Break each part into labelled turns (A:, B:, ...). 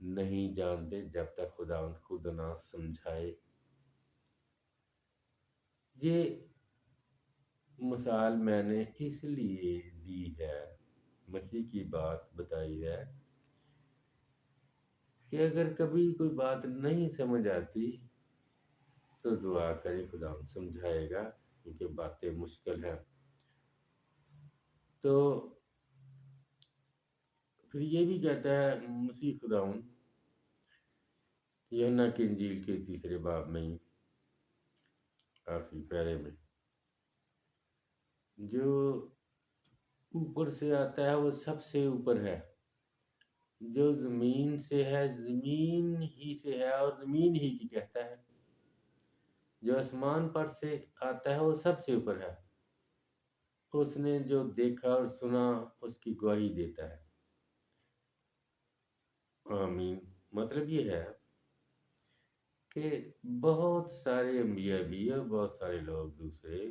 A: نہیں جانتے جب تک خداوند خود نہ سمجھائے۔ یہ مثال میں نے اس لیے دی ہے، مسیح کی بات بتائی ہے کہ اگر کبھی کوئی بات نہیں سمجھ آتی تو دعا کرے، خداوند سمجھائے گا، کیونکہ باتیں مشکل ہیں۔ تو پھر یہ بھی کہتا ہے مسیح خداوند یوحنا کی انجیل کے 3 باب میں ہی آخری پیرے میں، جو اوپر سے آتا ہے وہ سب سے اوپر ہے، جو زمین سے ہے زمین ہی سے ہے اور زمین ہی کی کہتا ہے، جو آسمان پر سے آتا ہے وہ سب سے اوپر ہے، اس نے جو دیکھا اور سنا اس کی گواہی دیتا ہے۔ آمین۔ مطلب یہ ہے کہ بہت سارے انبیاء بھی اور بہت سارے لوگ دوسرے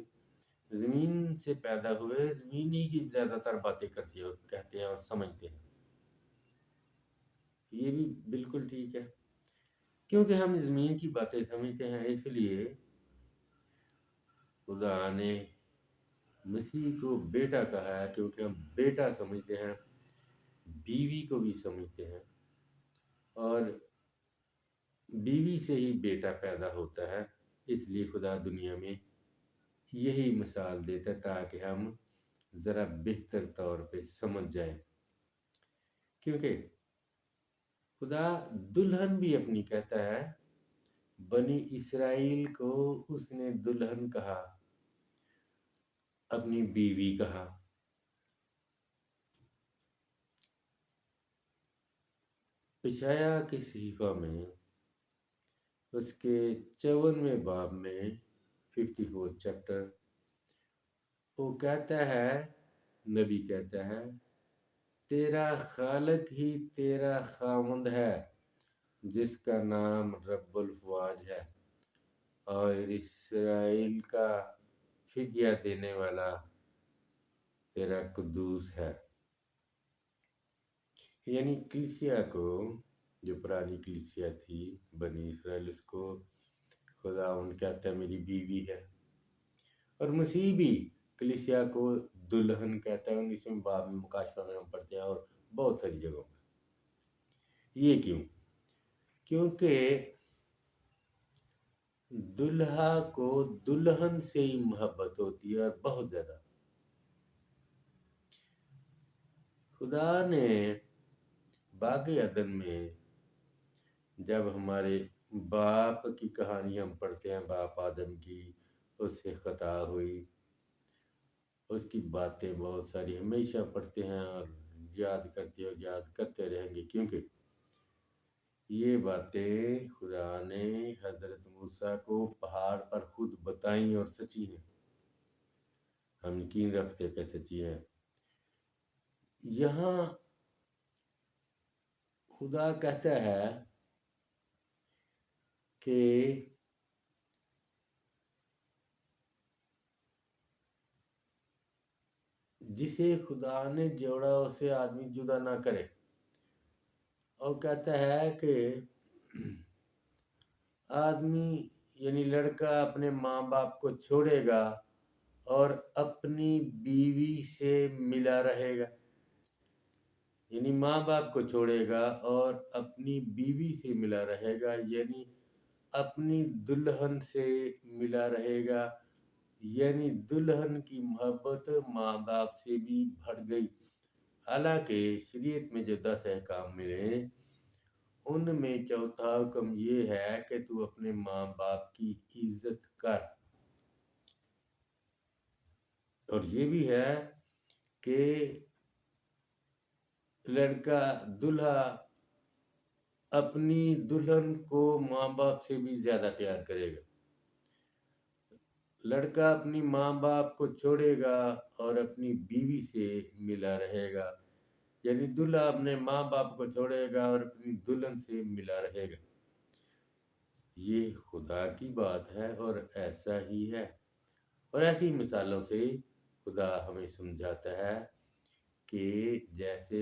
A: زمین سے پیدا ہوئے زمین ہی کی زیادہ تر باتیں کرتے ہیں اور کہتے ہیں اور سمجھتے ہیں۔ یہ بھی بالکل ٹھیک ہے، کیونکہ ہم زمین کی باتیں سمجھتے ہیں، اس لیے خدا نے مسیح کو بیٹا کہا ہے، کیونکہ ہم بیٹا سمجھتے ہیں، بیوی کو بھی سمجھتے ہیں، اور بیوی سے ہی بیٹا پیدا ہوتا ہے۔ اس لیے خدا دنیا میں یہی مثال دیتا ہے تاکہ ہم ذرا بہتر طور پہ سمجھ جائیں، کیونکہ خدا دلہن بھی اپنی کہتا ہے، بنی اسرائیل کو اس نے دلہن کہا، اپنی بیوی کہا۔ اشعیاء کے صحیفہ میں اس کے 54ویں باب میں 54 چیپٹر وہ کہتا ہے، نبی کہتا ہے، تیرا خالق ہی تیرا خاوند ہے جس کا نام رب الفواج ہے، اور اسرائیل کا فدیہ دینے والا تیرا قدوس ہے۔ یعنی کلیسیا کو، جو پرانی کلیسیا تھی بنی اسرائیل، اس کو خداوند کہتا ہے میری بیوی ہے، اور مسیح بھی کلیسیا کو دلہن کہتا ہے۔ 19ویں باب میں مکاشفہ میں ہم پڑھتے ہیں اور بہت ساری جگہوں پہ۔ یہ کیوں؟ کیونکہ دلہا کو دلہن سے ہی محبت ہوتی ہے، اور بہت زیادہ۔ خدا نے باغ عدن میں جب ہمارے باپ کی کہانی ہم پڑھتے ہیں، باپ آدم کی، اس سے خطا ہوئی، اس کی باتیں بہت ساری ہمیشہ پڑھتے ہیں اور یاد کرتے رہیں گے، کیونکہ یہ باتیں خدا نے حضرت موسیٰ کو پہاڑ پر خود بتائیں اور سچی ہیں، ہم یقین رکھتے کہ سچی ہیں۔ یہاں خدا کہتا ہے کہ جسے خدا نے جوڑا اسے آدمی جدا نہ کرے، اور کہتا ہے کہ آدمی یعنی لڑکا اپنے ماں باپ کو چھوڑے گا اور اپنی بیوی سے ملا رہے گا، یعنی ماں باپ کو چھوڑے گا اور اپنی بیوی سے ملا رہے گا، یعنی اپنی دلہن سے ملا رہے گا، یعنی دلہن کی محبت ماں باپ سے بھی بڑھ گئی۔ حالانکہ شریعت میں جو 10 احکام ملے، ان میں چوتھا حکم یہ ہے کہ تو اپنے ماں باپ کی عزت کر، اور یہ بھی ہے کہ لڑکا دلہا اپنی دلہن کو ماں باپ سے بھی زیادہ پیار کرے گا۔ لڑکا اپنی ماں باپ کو چھوڑے گا اور اپنی بیوی سے ملا رہے گا، یعنی دلہا اپنے ماں باپ کو چھوڑے گا اور اپنی دلہن سے ملا رہے گا۔ یہ خدا کی بات ہے اور ایسا ہی ہے، اور ایسی مثالوں سے خدا ہمیں سمجھاتا ہے کہ جیسے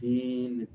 A: 3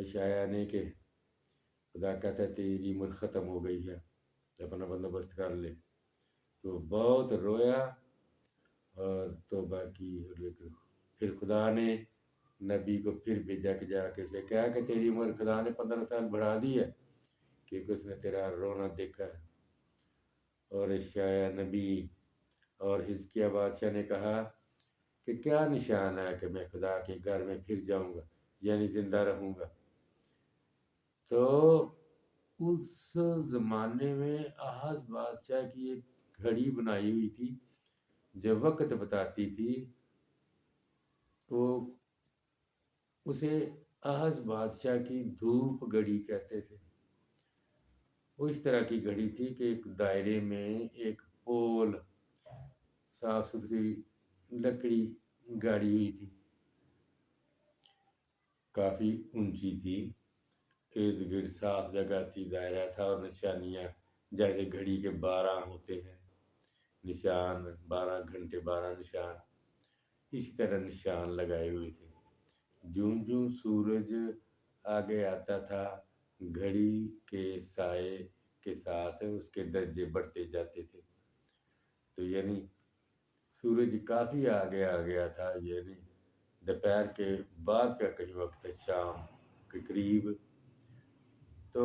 A: عشایا نے کہ خدا کہتا ہے تیری عمر ختم ہو گئی ہے، اپنا بندوبست کر لے۔ تو بہت رویا اور توبہ کی، لیکن پھر خدا نے نبی کو پھر بھیجا کہ جا کے اسے کہا کہ تیری عمر خدا نے 15 سال بڑھا دی ہے، کیونکہ اس نے تیرا رونا دیکھا ہے۔ اور عشایا نبی اور حزقیہ بادشاہ نے کہا کہ کیا نشان ہے کہ میں خدا کے گھر میں پھر جاؤں گا، یعنی زندہ رہوں گا؟ تو اس زمانے میں احاز بادشاہ کی ایک گھڑی بنائی ہوئی تھی جو وقت بتاتی تھی، وہ اسے احاز بادشاہ کی دھوپ گھڑی کہتے تھے۔ وہ اس طرح کی گھڑی تھی کہ ایک دائرے میں ایک پول صاف ستھری لکڑی گاڑی ہوئی تھی، کافی اونچی تھی، ارد گرد صاف جگہ تھی، دائرہ تھا اور نشانیاں جیسے گھڑی کے 12 ہوتے ہیں نشان، 12 گھنٹے 12 نشان، اسی طرح نشان لگائے ہوئے تھے۔ جوں جوں سورج آگے آتا تھا گھڑی کے سائے کے ساتھ اس کے درجے بڑھتے جاتے تھے، تو یعنی سورج کافی آگے آ گیا تھا، یعنی دوپہر کے بعد کا کہیں وقت ہے، شام کے قریب۔ تو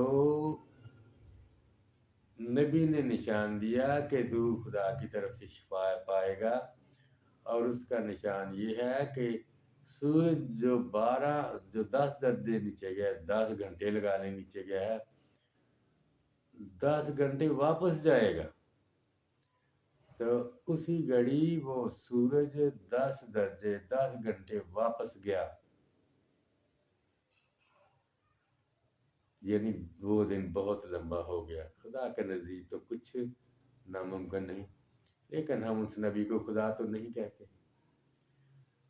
A: نبی نے نشان دیا کہ تو خدا کی طرف سے شفا پائے گا، اور اس کا نشان یہ ہے کہ سورج جو 10 درجے نیچے گیا، 10 گھنٹے لگانے نیچے گیا ہے، 10 گھنٹے واپس جائے گا۔ تو اسی گھڑی وہ سورج 10 درجے 10 گھنٹے واپس گیا، یعنی وہ دن بہت لمبا ہو گیا۔ خدا کے نزدیک تو کچھ ناممکن نہیں، لیکن ہم اس نبی کو خدا تو نہیں کہتے۔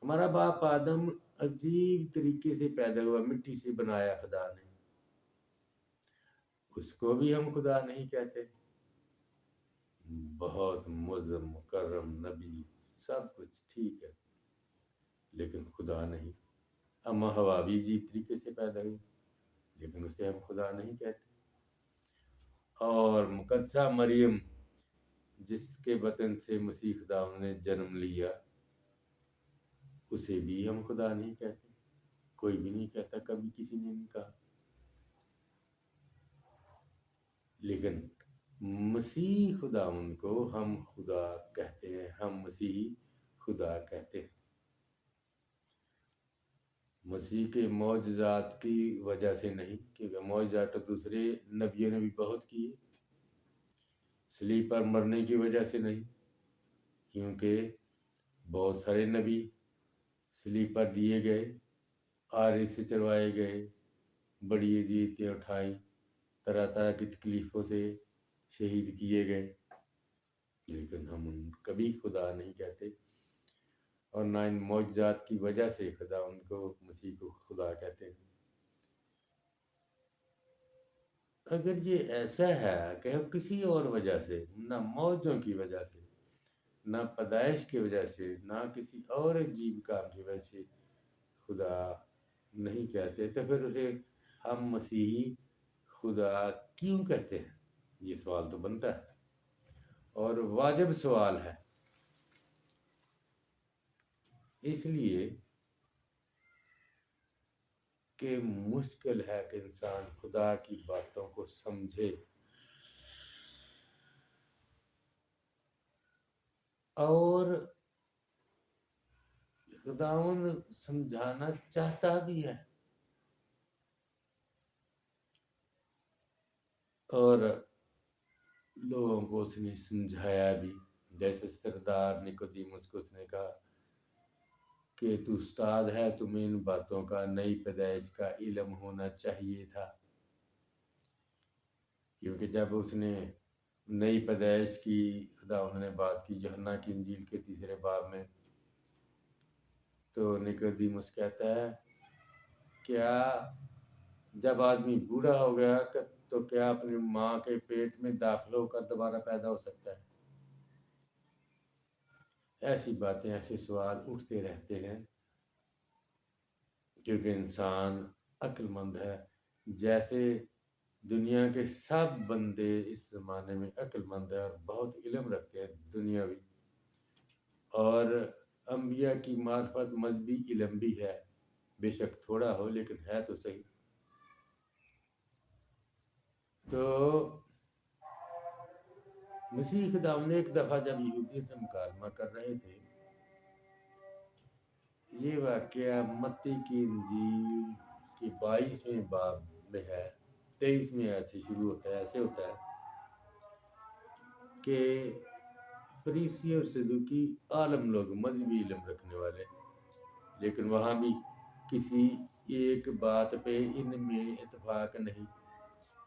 A: ہمارا باپ آدم عجیب طریقے سے پیدا ہوا، مٹی سے بنایا خدا نے، اس کو بھی ہم خدا نہیں کہتے۔ بہت معظم مکرم نبی، سب کچھ ٹھیک ہے، لیکن خدا نہیں۔ اما حوا بھی عجیب طریقے سے پیدا ہوئی، لیکن اسے ہم خدا نہیں کہتے۔ اور مقدسہ مریم جس کے بطن سے مسیح خدا نے جنم لیا، اسے بھی ہم خدا نہیں کہتے، کوئی بھی نہیں کہتا، کبھی کسی نے نہیں کہا۔ لیکن مسیح خداوند کو ہم خدا کہتے ہیں، ہم مسیحی خدا کہتے ہیں۔ مسیح کے معجزات کی وجہ سے نہیں، کیونکہ معجزات تو دوسرے نبیوں نے بھی بہت کیے۔ صلیب پر مرنے کی وجہ سے نہیں، کیونکہ بہت سارے نبی صلیب پر دیے گئے، آرے سے چڑھوائے گئے، بڑی اذیتیں اٹھائیں، طرح طرح کی تکلیفوں سے شہید کیے گئے، لیکن ہم ان کبھی خدا نہیں کہتے، اور نہ ان معجزات کی وجہ سے خدا ان کو مسیح کو خدا کہتے ہیں۔ اگر یہ ایسا ہے کہ ہم کسی اور وجہ سے، نہ معجزوں کی وجہ سے، نہ پیدائش کی وجہ سے، نہ کسی اور عجیب کام کی وجہ سے خدا نہیں کہتے، تو پھر اسے ہم مسیحی خدا کیوں کہتے ہیں؟ یہ سوال تو بنتا ہے، اور واجب سوال ہے، اس لیے کہ مشکل ہے کہ انسان خدا کی باتوں کو سمجھے، اور خداوند سمجھانا چاہتا بھی ہے، اور لوگوں کو اس نے سمجھایا بھی۔ جیسے سردار نکودیمس کو اس نے کہا کہ تو استاد ہے، تمہیں ان باتوں کا، نئی پیدائش کا علم ہونا چاہیے تھا، کیونکہ جب اس نے نئی پیدائش کی خداوند نے بات کی یوحنا کی انجیل کے 3 باب میں، تو نکودیمس کہتا ہے کیا جب آدمی بوڑھا ہو گیا تو کیا اپنی ماں کے پیٹ میں داخل ہو کر دوبارہ پیدا ہو سکتا ہے؟ ایسی باتیں، ایسے سوال اٹھتے رہتے ہیں، کیونکہ انسان عقل مند ہے، جیسے دنیا کے سب بندے اس زمانے میں عقل مند ہیں اور بہت علم رکھتے ہیں دنیاوی، اور انبیاء کی معرفت مذہبی علم بھی ہے، بے شک تھوڑا ہو لیکن ہے تو صحیح۔ تو مسیح خداوند نے ایک دفعہ جب یہودیوں سے مکالمہ کر رہے تھے، یہ واقعہ متی کی انجیل کی 22ویں باب میں ہے، 23ویں آیت سے شروع ہوتا ہے۔ ایسے ہوتا ہے کہ فریسی اور صدوقی عالم لوگ، مذہبی علم رکھنے والے، لیکن وہاں بھی کسی ایک بات پہ ان میں اتفاق نہیں،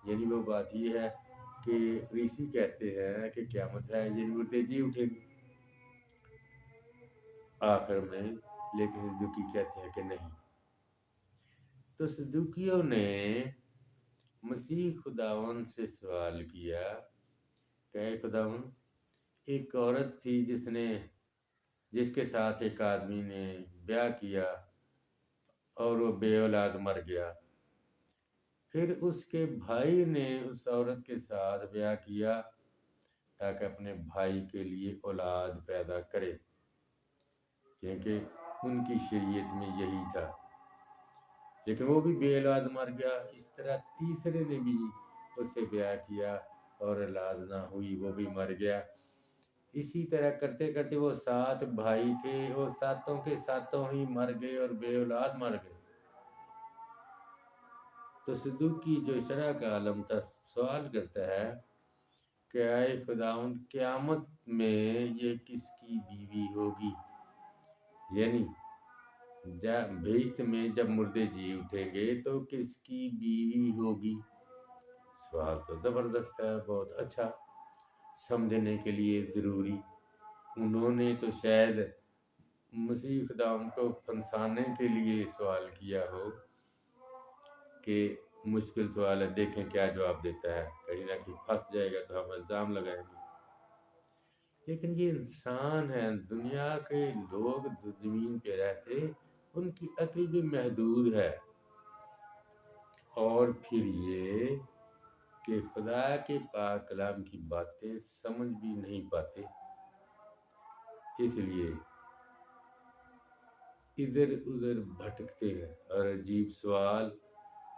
A: یعنی وہ بات یہ ہے کہ فریسی کہتے ہیں کہ قیامت ہے، یعنی مردے جی اٹھیں گے آخر میں، لیکن صدوقی کہتے ہیں کہ نہیں۔ تو صدوقیوں نے مسیح خداوند سے سوال کیا کہ اے خداوند، ایک عورت تھی جس کے ساتھ ایک آدمی نے بیاہ کیا اور وہ بے اولاد مر گیا، پھر اس کے بھائی نے اس عورت کے ساتھ بیاہ کیا تاکہ اپنے بھائی کے لیے اولاد پیدا کرے، کیونکہ ان کی شریعت میں یہی تھا، لیکن وہ بھی بے اولاد مر گیا۔ اس طرح تیسرے نے بھی اس سے بیاہ کیا اور اولاد نہ ہوئی، وہ بھی مر گیا۔ اسی طرح کرتے کرتے وہ 7 بھائی تھے، وہ ساتوں کے ساتوں ہی مر گئے اور بے اولاد مر گئے۔ تو صدوقی جو شرع کا عالم تھا سوال کرتا ہے کہ اے خداوند، قیامت میں یہ کس کی بیوی ہوگی؟ یعنی بھیشت میں جب مردے جی اٹھیں گے تو کس کی بیوی ہوگی؟ سوال تو زبردست ہے، بہت اچھا، سمجھنے کے لیے ضروری۔ انہوں نے تو شاید مسیح خداوند کو پھنسانے کے لیے سوال کیا ہو کہ مشکل سوال ہے، دیکھیں کیا جواب دیتا ہے، کہیں نہ کہیں پھنس جائے گا تو ہم الزام لگائیں گے۔ لیکن یہ انسان ہے، دنیا کے لوگ زمین پہ رہتے، ان کی عقل بھی محدود ہے، اور پھر یہ کہ خدا کے پاک کلام کی باتیں سمجھ بھی نہیں پاتے، اس لیے ادھر ادھر بھٹکتے ہیں اور عجیب سوال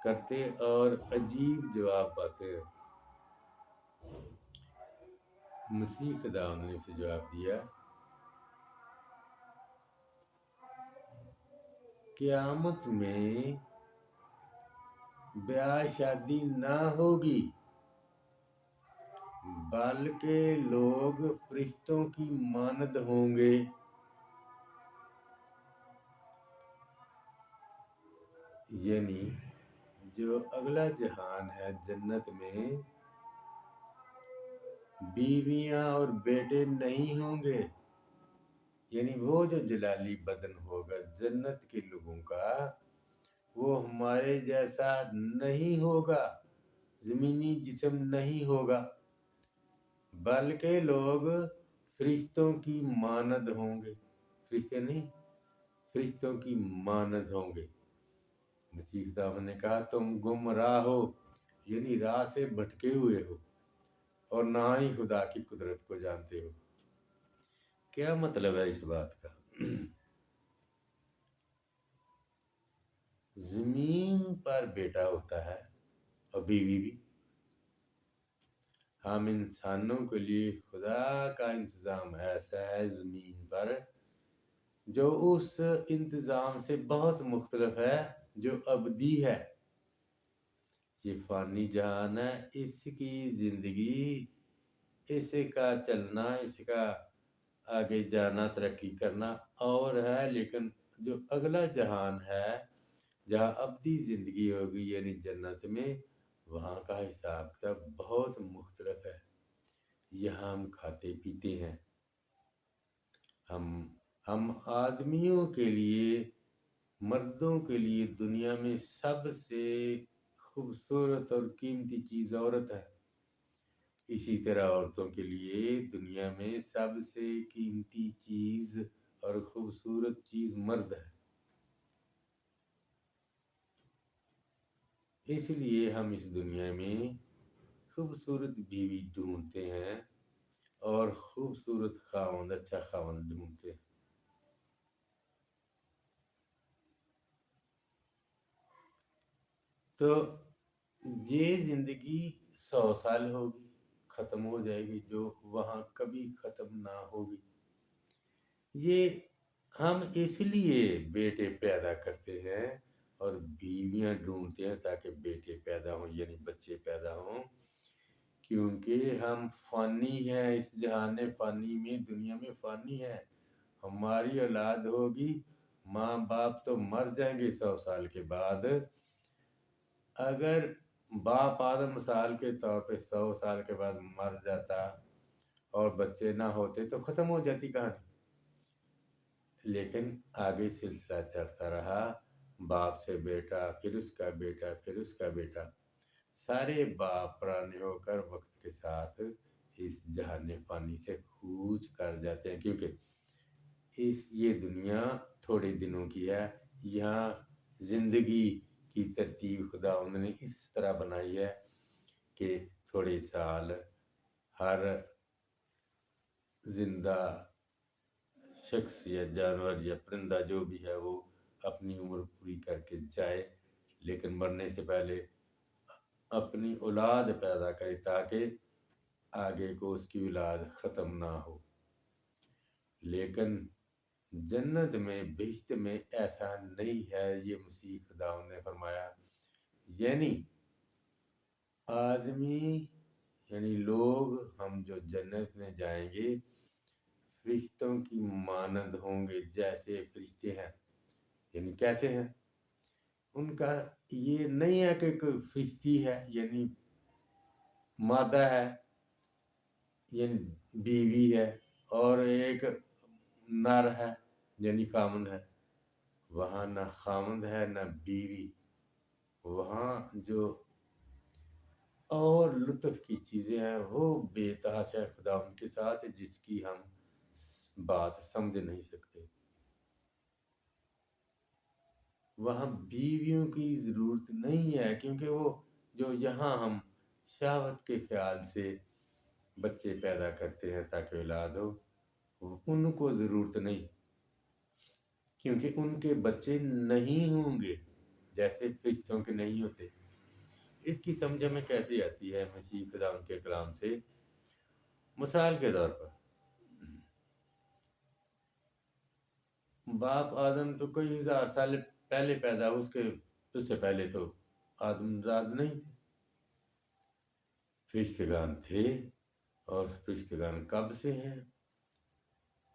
A: کرتے اور عجیب جواب پاتے ہیں۔ مسیح خداوند نے اسے جواب دیا، قیامت میں بیاہ شادی نہ ہوگی، بلکہ لوگ فرشتوں کی مانند ہوں گے۔ یعنی جو اگلا جہان ہے، جنت میں بیویاں اور بیٹے نہیں ہوں گے، یعنی وہ جو جلالی بدن ہوگا جنت کے لوگوں کا، وہ ہمارے جیسا نہیں ہوگا، زمینی جسم نہیں ہوگا، بلکہ لوگ فرشتوں کی مانند ہوں گے، فرشتے نہیں، فرشتوں کی مانند ہوں گے۔ مسیح خداوند نے کہا تم گمراہ ہو، یعنی راہ سے بھٹکے ہوئے ہو اور نہ ہی خدا کی قدرت کو جانتے ہو۔ کیا مطلب ہے اس بات کا؟ زمین پر بیٹا ہوتا ہے اور بیوی بھی۔ ہم انسانوں کے لیے خدا کا انتظام ایسا ہے زمین پر جو اس انتظام سے بہت مختلف ہے، جو ابدی ہے۔ یہ فانی جہان ہے، اس کی زندگی، اس کا چلنا، اس کا آگے جانا، ترقی کرنا اور ہے، لیکن جو اگلا جہان ہے جہاں ابدی زندگی ہوگی یعنی جنت میں، وہاں کا حساب کتاب بہت مختلف ہے۔ یہاں ہم کھاتے پیتے ہیں، ہم آدمیوں کے لیے، مردوں کے لیے دنیا میں سب سے خوبصورت اور قیمتی چیز عورت ہے، اسی طرح عورتوں کے لیے دنیا میں سب سے قیمتی چیز اور خوبصورت چیز مرد ہے۔ اس لیے ہم اس دنیا میں خوبصورت بیوی ڈھونڈتے ہیں اور خوبصورت خاوند، اچھا خاوند ڈھونڈتے ہیں۔ تو یہ زندگی 100 سال ہوگی، ختم ہو جائے گی، جو وہاں کبھی ختم نہ ہوگی۔ یہ ہم اس لیے بیٹے پیدا کرتے ہیں اور بیویاں ڈھونڈتے ہیں تاکہ بیٹے پیدا ہوں، یعنی بچے پیدا ہوں، کیونکہ ہم فانی ہیں، اس جہان فانی میں، دنیا میں فانی ہے۔ ہماری اولاد ہوگی، ماں باپ تو مر جائیں گے 100 سال کے بعد۔ اگر باپ آدم مثال کے طور پہ 100 سال کے بعد مر جاتا اور بچے نہ ہوتے تو ختم ہو جاتی کہانی۔ لیکن آگے سلسلہ چلتا رہا، باپ سے بیٹا، پھر اس کا بیٹا، پھر اس کا بیٹا، سارے باپ پرانے ہو کر وقت کے ساتھ اس جہان فانی سے کوچ کر جاتے ہیں، کیونکہ یہ دنیا تھوڑے دنوں کی ہے۔ یہاں زندگی کی ترتیب خداوند نے اس طرح بنائی ہے کہ تھوڑے سال ہر زندہ شخص یا جانور یا پرندہ جو بھی ہے وہ اپنی عمر پوری کر کے جائے، لیکن مرنے سے پہلے اپنی اولاد پیدا کرے تاکہ آگے کو اس کی اولاد ختم نہ ہو۔ لیکن جنت میں، بہشت میں ایسا نہیں ہے، یہ مسیح خداوند نے فرمایا۔ یعنی آدمی، یعنی لوگ، ہم جو جنت میں جائیں گے فرشتوں کی مانند ہوں گے، جیسے فرشتے ہیں۔ یعنی کیسے ہیں؟ ان کا یہ نہیں ہے کہ کوئی فرشتی ہے یعنی مادہ ہے، یعنی بیوی ہے، اور ایک نر ہے یعنی خامند ہے۔ وہاں نہ خامند ہے نہ بیوی، وہاں جو اور لطف کی چیزیں ہیں وہ بے تحاشا خدا ان کے ساتھ، جس کی ہم بات سمجھ نہیں سکتے۔ وہاں بیویوں کی ضرورت نہیں ہے، کیونکہ وہ جو یہاں ہم شہوت کے خیال سے بچے پیدا کرتے ہیں تاکہ اولاد ہو، ان کو ضرورت نہیں، کیونکہ ان کے بچے نہیں ہوں گے جیسے فرشتوں کے نہیں ہوتے۔ اس کی سمجھ ہمیں کیسے آتی ہے مسیح خدا ان کے کلام سے؟ مثال کے طور پر باپ آدم تو کئی ہزار سال پہلے پیدا، اس سے پہلے تو آدم زاد نہیں تھے، فرشتگان تھے، اور فرشتگان کب سے ہیں؟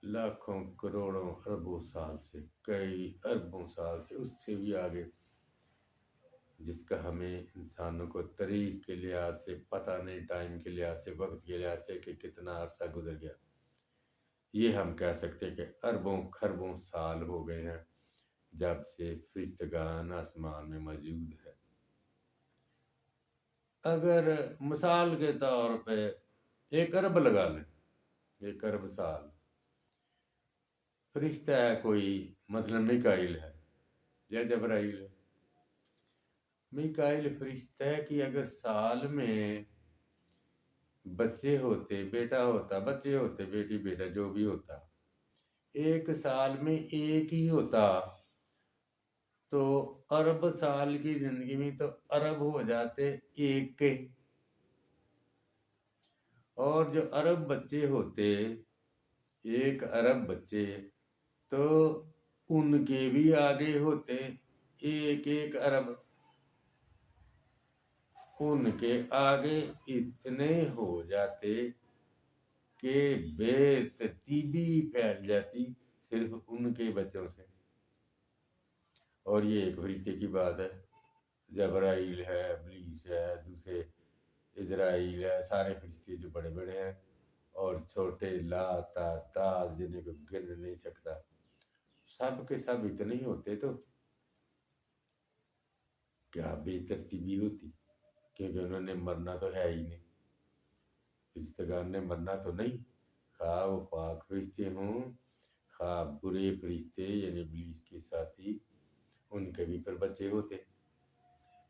A: لاکھوں کروڑوں اربوں سال سے، کئی اربوں سال سے، اس سے بھی آگے، جس کا ہمیں انسانوں کو تاریخ کے لحاظ سے پتہ نہیں، ٹائم کے لحاظ سے، وقت کے لحاظ سے کہ کتنا عرصہ گزر گیا۔ یہ ہم کہہ سکتے کہ اربوں خربوں سال ہو گئے ہیں جب سے فرشتگان آسمان میں موجود ہے۔ اگر مثال کے طور پہ 1 ارب لگا لیں، 1 ارب سال، فرشتہ ہے کوئی، مثلا میکائیل ہے یا جبرائیل ہے۔ میکائیل فرشتہ ہے کہ اگر سال میں بچے ہوتے، بیٹا ہوتا، بچے ہوتے، بیٹی بیٹا جو بھی ہوتا، 1 سال میں ایک ہی ہوتا تو ارب سال کی زندگی میں تو ارب ہو جاتے ایک کے، اور جو ارب بچے ہوتے، 1 ارب بچے، تو ان کے بھی آگے ہوتے 1 ارب، ان کے آگے اتنے ہو جاتے کہ بے ترتیبی پھیل جاتی صرف ان کے بچوں سے۔ اور یہ ایک فرشتے کی بات ہے، جبرائیل ہے، ابلیس ہے، دوسرے اسرائیل ہے، سارے فرشتے جو بڑے بڑے ہیں، اور چھوٹے لا تعداد جنہیں کو گن نہیں سکتا، سب کے سب اتنے ہی ہوتے تو کیا بے ترتیبی ہوتی، کیونکہ انہوں نے مرنا تو ہے ہی نہیں، فرشتگان نے مرنا تو نہیں، خواہ وہ پاک فرشتے ہوں، خواہ برے فرشتے یعنی ابلیس کے ساتھی، ان کے بھی پھر بچے ہوتے۔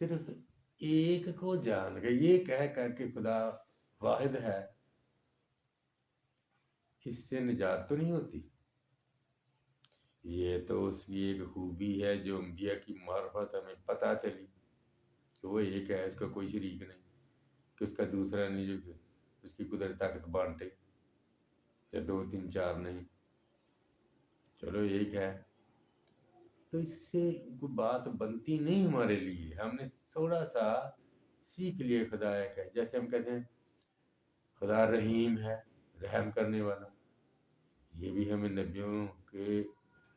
A: صرف ایک کو جان کے یہ کہہ کر کے خدا واحد ہے، اس سے نجات تو نہیں ہوتی۔ یہ تو اس کی ایک خوبی ہے جو انبیاء کی معرفت ہمیں پتہ چلی کہ وہ ایک ہے، اس کا کوئی شریک نہیں، کہ اس کا دوسرا نہیں جو اس کی قدرت طاقت بانٹے، یا دو تین چار نہیں، چلو ایک ہے۔ تو اس سے کوئی بات بنتی نہیں ہمارے لیے، ہم نے تھوڑا سا سیکھ لیے خدا ایک ہے۔ جیسے ہم کہتے ہیں خدا رحیم ہے، رحم کرنے والا، یہ بھی ہمیں نبیوں کے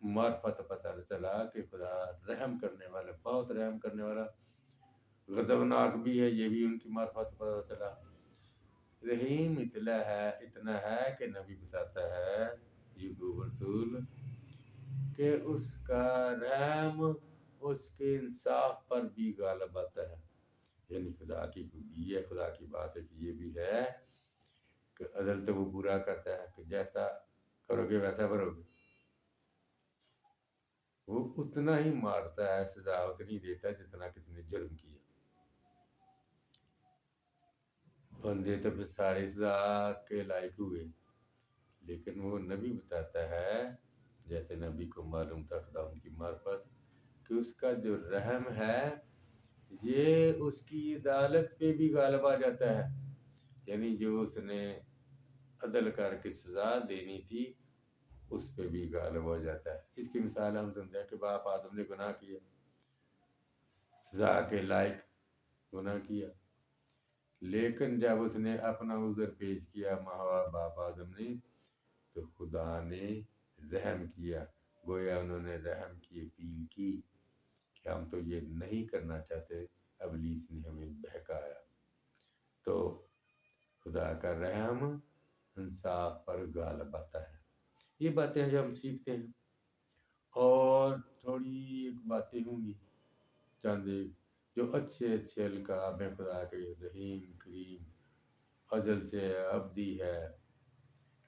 A: معرفت پتہ چلا کہ خدا رحم کرنے والا، بہت رحم کرنے والا، غضبناک بھی ہے، یہ بھی ان کی معرفت پتہ چلا۔ رحیم اتنا ہے کہ نبی بتاتا ہے یعقوب رسول کہ اس کا رحم اس کے انصاف پر بھی غالب آتا ہے۔ یعنی خدا کی خوبی ہے، خدا کی بات ہے کہ یہ بھی ہے کہ عدل تو وہ پورا کرتا ہے کہ جیسا کرو گے ویسا بھرو گے، وہ اتنا ہی مارتا ہے، سزا اتنی دیتا ہے جتنا کتنے جرم کیا۔ بندے تو پھر سارے سزا کے لائق ہوئے، لیکن وہ نبی بتاتا ہے، جیسے نبی کو معلوم تھا خدا ان کی معرفت، کہ اس کا جو رحم ہے یہ اس کی عدالت پہ بھی غالب آ جاتا ہے، یعنی جو اس نے عدل کر کے سزا دینی تھی اس پہ بھی غالب ہو جاتا ہے۔ اس کی مثال ہم سمجھیں کہ باپ آدم نے گناہ کیا، سزا کے لائق گناہ کیا، لیکن جب اس نے اپنا عذر پیش کیا باپ آدم نے، تو خدا نے رحم کیا، گویا انہوں نے رحم کی اپیل کی کہ ہم تو یہ نہیں کرنا چاہتے، ابلیس نے ہمیں بہکایا۔ تو خدا کا رحم انصاف پر غالب آتا ہے۔ یہ باتیں جو ہم سیکھتے ہیں، اور تھوڑی ایک باتیں ہوں گی چند ایک جو اچھے القاب ہیں خدا کے، رحیم، کریم، ازل سے ابدی ہے،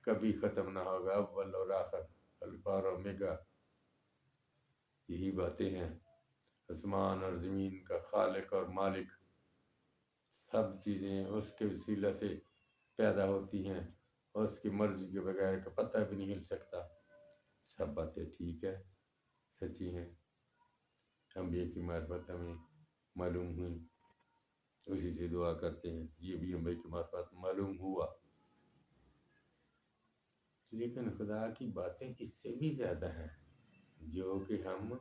A: کبھی ختم نہ ہوگا، اول اور آخر، الفا اور اومیگا، یہی باتیں ہیں۔ آسمان اور زمین کا خالق اور مالک، سب چیزیں اس کے وسیلہ سے پیدا ہوتی ہیں، اور اس کی مرضی کے بغیر کا پتہ بھی نہیں ہل سکتا۔ سب باتیں ٹھیک ہے، سچی ہیں، انبیاء کی معرفت ہمیں معلوم ہوئی، اسی سے دعا کرتے ہیں یہ بھی انبیاء کی معرفت معلوم ہوا۔ لیکن خدا کی باتیں اس سے بھی زیادہ ہیں، جو کہ ہم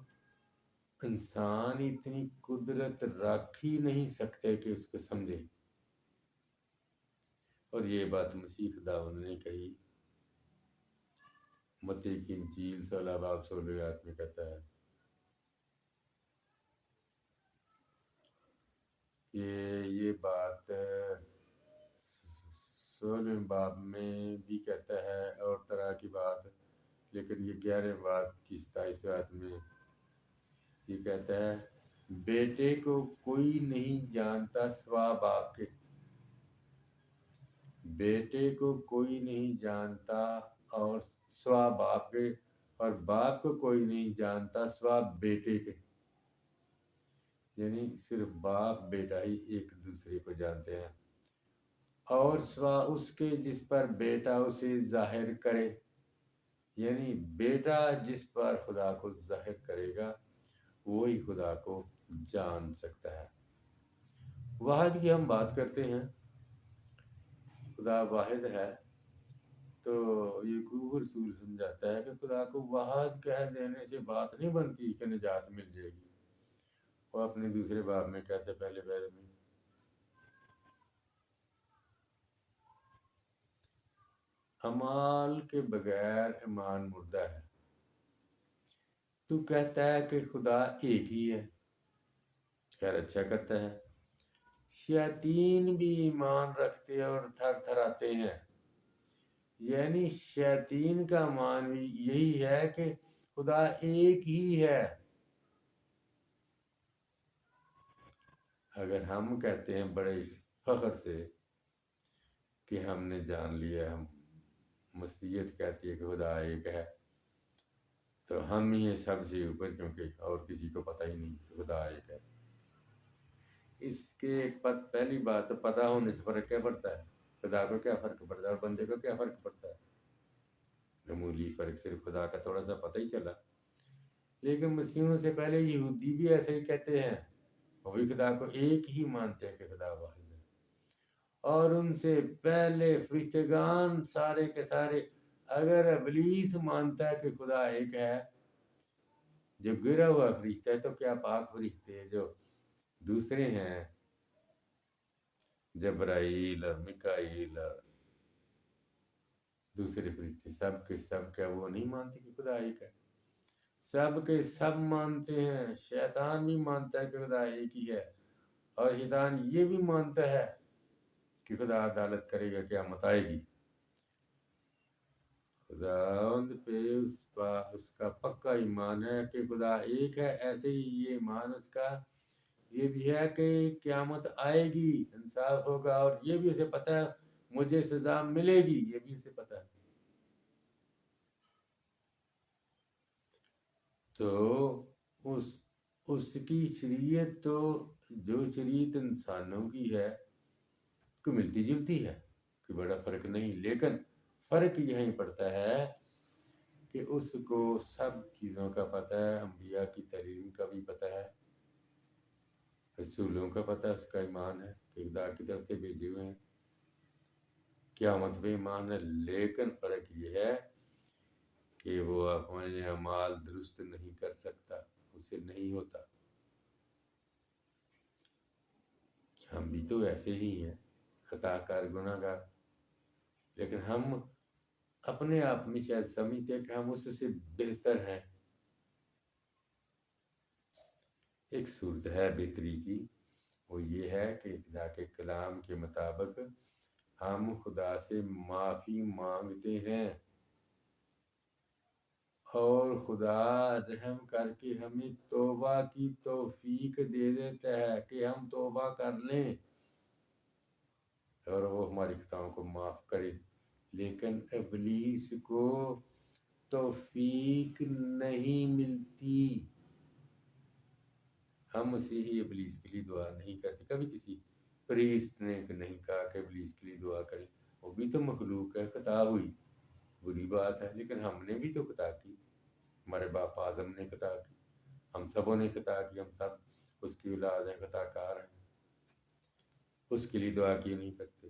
A: انسان اتنی قدرت رکھ ہی نہیں سکتے کہ اس کو سمجھے۔ اور یہ بات مسیح خداوند نے کہی، متی کی انجیل 16 باب 16 آیت میں کہتا ہے کہ یہ بات 16 باب میں بھی کہتا ہے اور طرح کی بات، لیکن یہ 11 باب کی 27 آیت میں یہ کہتا ہے بیٹے کو کوئی نہیں جانتا سوا باپ کے، بیٹے کو کوئی نہیں جانتا اور سوا باپ کے، اور باپ کو کوئی نہیں جانتا سوا بیٹے کے، یعنی صرف باپ بیٹا ہی ایک دوسرے کو جانتے ہیں، اور سوا اس کے جس پر بیٹا اسے ظاہر کرے، یعنی بیٹا جس پر خدا کو ظاہر کرے گا وہی خدا کو جان سکتا ہے۔ واحد کی ہم بات کرتے ہیں، خدا واحد ہے، تو یعقوب رسول سمجھاتا ہے کہ خدا کو واحد کہہ دینے سے بات نہیں بنتی کہ نجات مل جائے گی۔ وہ اپنے دوسرے باب میں کہتے پہلے باب میں اعمال کے بغیر ایمان مردہ ہے۔ تو کہتا ہے کہ خدا ایک ہی ہے، خیر اچھا کرتا ہے، شیاطین بھی ایمان رکھتے اور تھر تھراتے ہیں، یعنی شیاطین کا ایمان بھی یہی ہے کہ خدا ایک ہی ہے۔ اگر ہم کہتے ہیں بڑے فخر سے کہ ہم نے جان لیا، ہم مسیحیت کہتی ہے کہ خدا ایک ہے، تو ہم ہی ہیں سب سے اوپر، کیونکہ اور کسی کو پتہ ہی نہیں کہ خدا ایک ہے۔ اس کے پہلی بات تو پتہ ہونے سے فرق کیا پڑتا ہے؟ خدا کو کیا فرق پڑتا ہے اور بندے کو کیا فرق پڑتا ہے؟ معمولی فرق، صرف خدا کا تھوڑا سا پتہ ہی چلا. لیکن مسیحیوں سے پہلے یہودی بھی ایسے ہی کہتے ہیں، وہ بھی خدا کو ایک ہی مانتے ہیں کہ خدا واحد ہے. اور ان سے پہلے فرشتگان سارے کے سارے، اگر ابلیس مانتا ہے کہ خدا ایک ہے، جو گرا ہوا فرشتہ ہے، تو کیا پاک فرشتے جو دوسرے ہیں، جبرائیل اور میکائیل اور دوسرے فرشتے، سب کے سب کیا وہ نہیں مانتے کہ خدا ایک ہے؟ سب کے سب مانتے ہیں. شیطان بھی مانتا ہے کہ خدا ایک ہی ہے، اور شیطان یہ بھی مانتا ہے کہ خدا عدالت کرے گا، قیامت آئے گی. خداوند پہ اس کا پکا ایمان ہے کہ خدا ایک ہے. ایسے ہی یہ ایمان اس کا یہ بھی ہے کہ قیامت آئے گی، انصاف ہوگا، اور یہ بھی اسے پتہ ہے مجھے سزا ملے گی، یہ بھی اسے پتہ ہے. تو اس کی شریعت تو جو شریعت انسانوں کی ہے کو ملتی جلتی ہے، کوئی بڑا فرق نہیں. لیکن فرق یہیں پڑتا ہے کہ اس کو سب چیزوں کا پتہ ہے، انبیاء کی تعلیم کا بھی پتہ ہے، رسولوں کا پتہ ہے، اس کا ایمان ہے کہ خدا کی طرف سے بھیجے ہوئے ہیں، قیامت پہ ایمان ہے. لیکن فرق یہ ہے کہ وہ اپنے اعمال درست نہیں کر سکتا، اسے نہیں ہوتا. ہم بھی تو ایسے ہی ہیں، خطا کار، گناہ گار، لیکن ہم اپنے آپ میں شاید سمجھتے ہیں کہ ہم اس سے بہتر ہیں. ایک صورت ہے بہتری کی، وہ یہ ہے کہ خدا کے کلام کے مطابق ہم خدا سے معافی مانگتے ہیں، اور خدا رحم کر کے ہمیں توبہ کی توفیق دے دیتا ہے کہ ہم توبہ کر لیں اور وہ ہماری خطاؤں کو معاف کرے. لیکن ابلیس کو توفیق نہیں ملتی. ہم مسیحی ابلیس کے لیے دعا نہیں کرتے. کبھی کسی پریسٹ نے نہیں کہا کہ ابلیس کے لیے دعا کریں، وہ بھی تو مخلوق ہے، خطا ہوئی، بری بات ہے. لیکن ہم نے بھی تو خطا کی، ہمارے باپ آدم نے خطا کی، ہم سبوں نے خطا کی، ہم سب اس کی اولاد ہیں، خطا کار ہیں. اس کے لیے دعا کیوں نہیں کرتے؟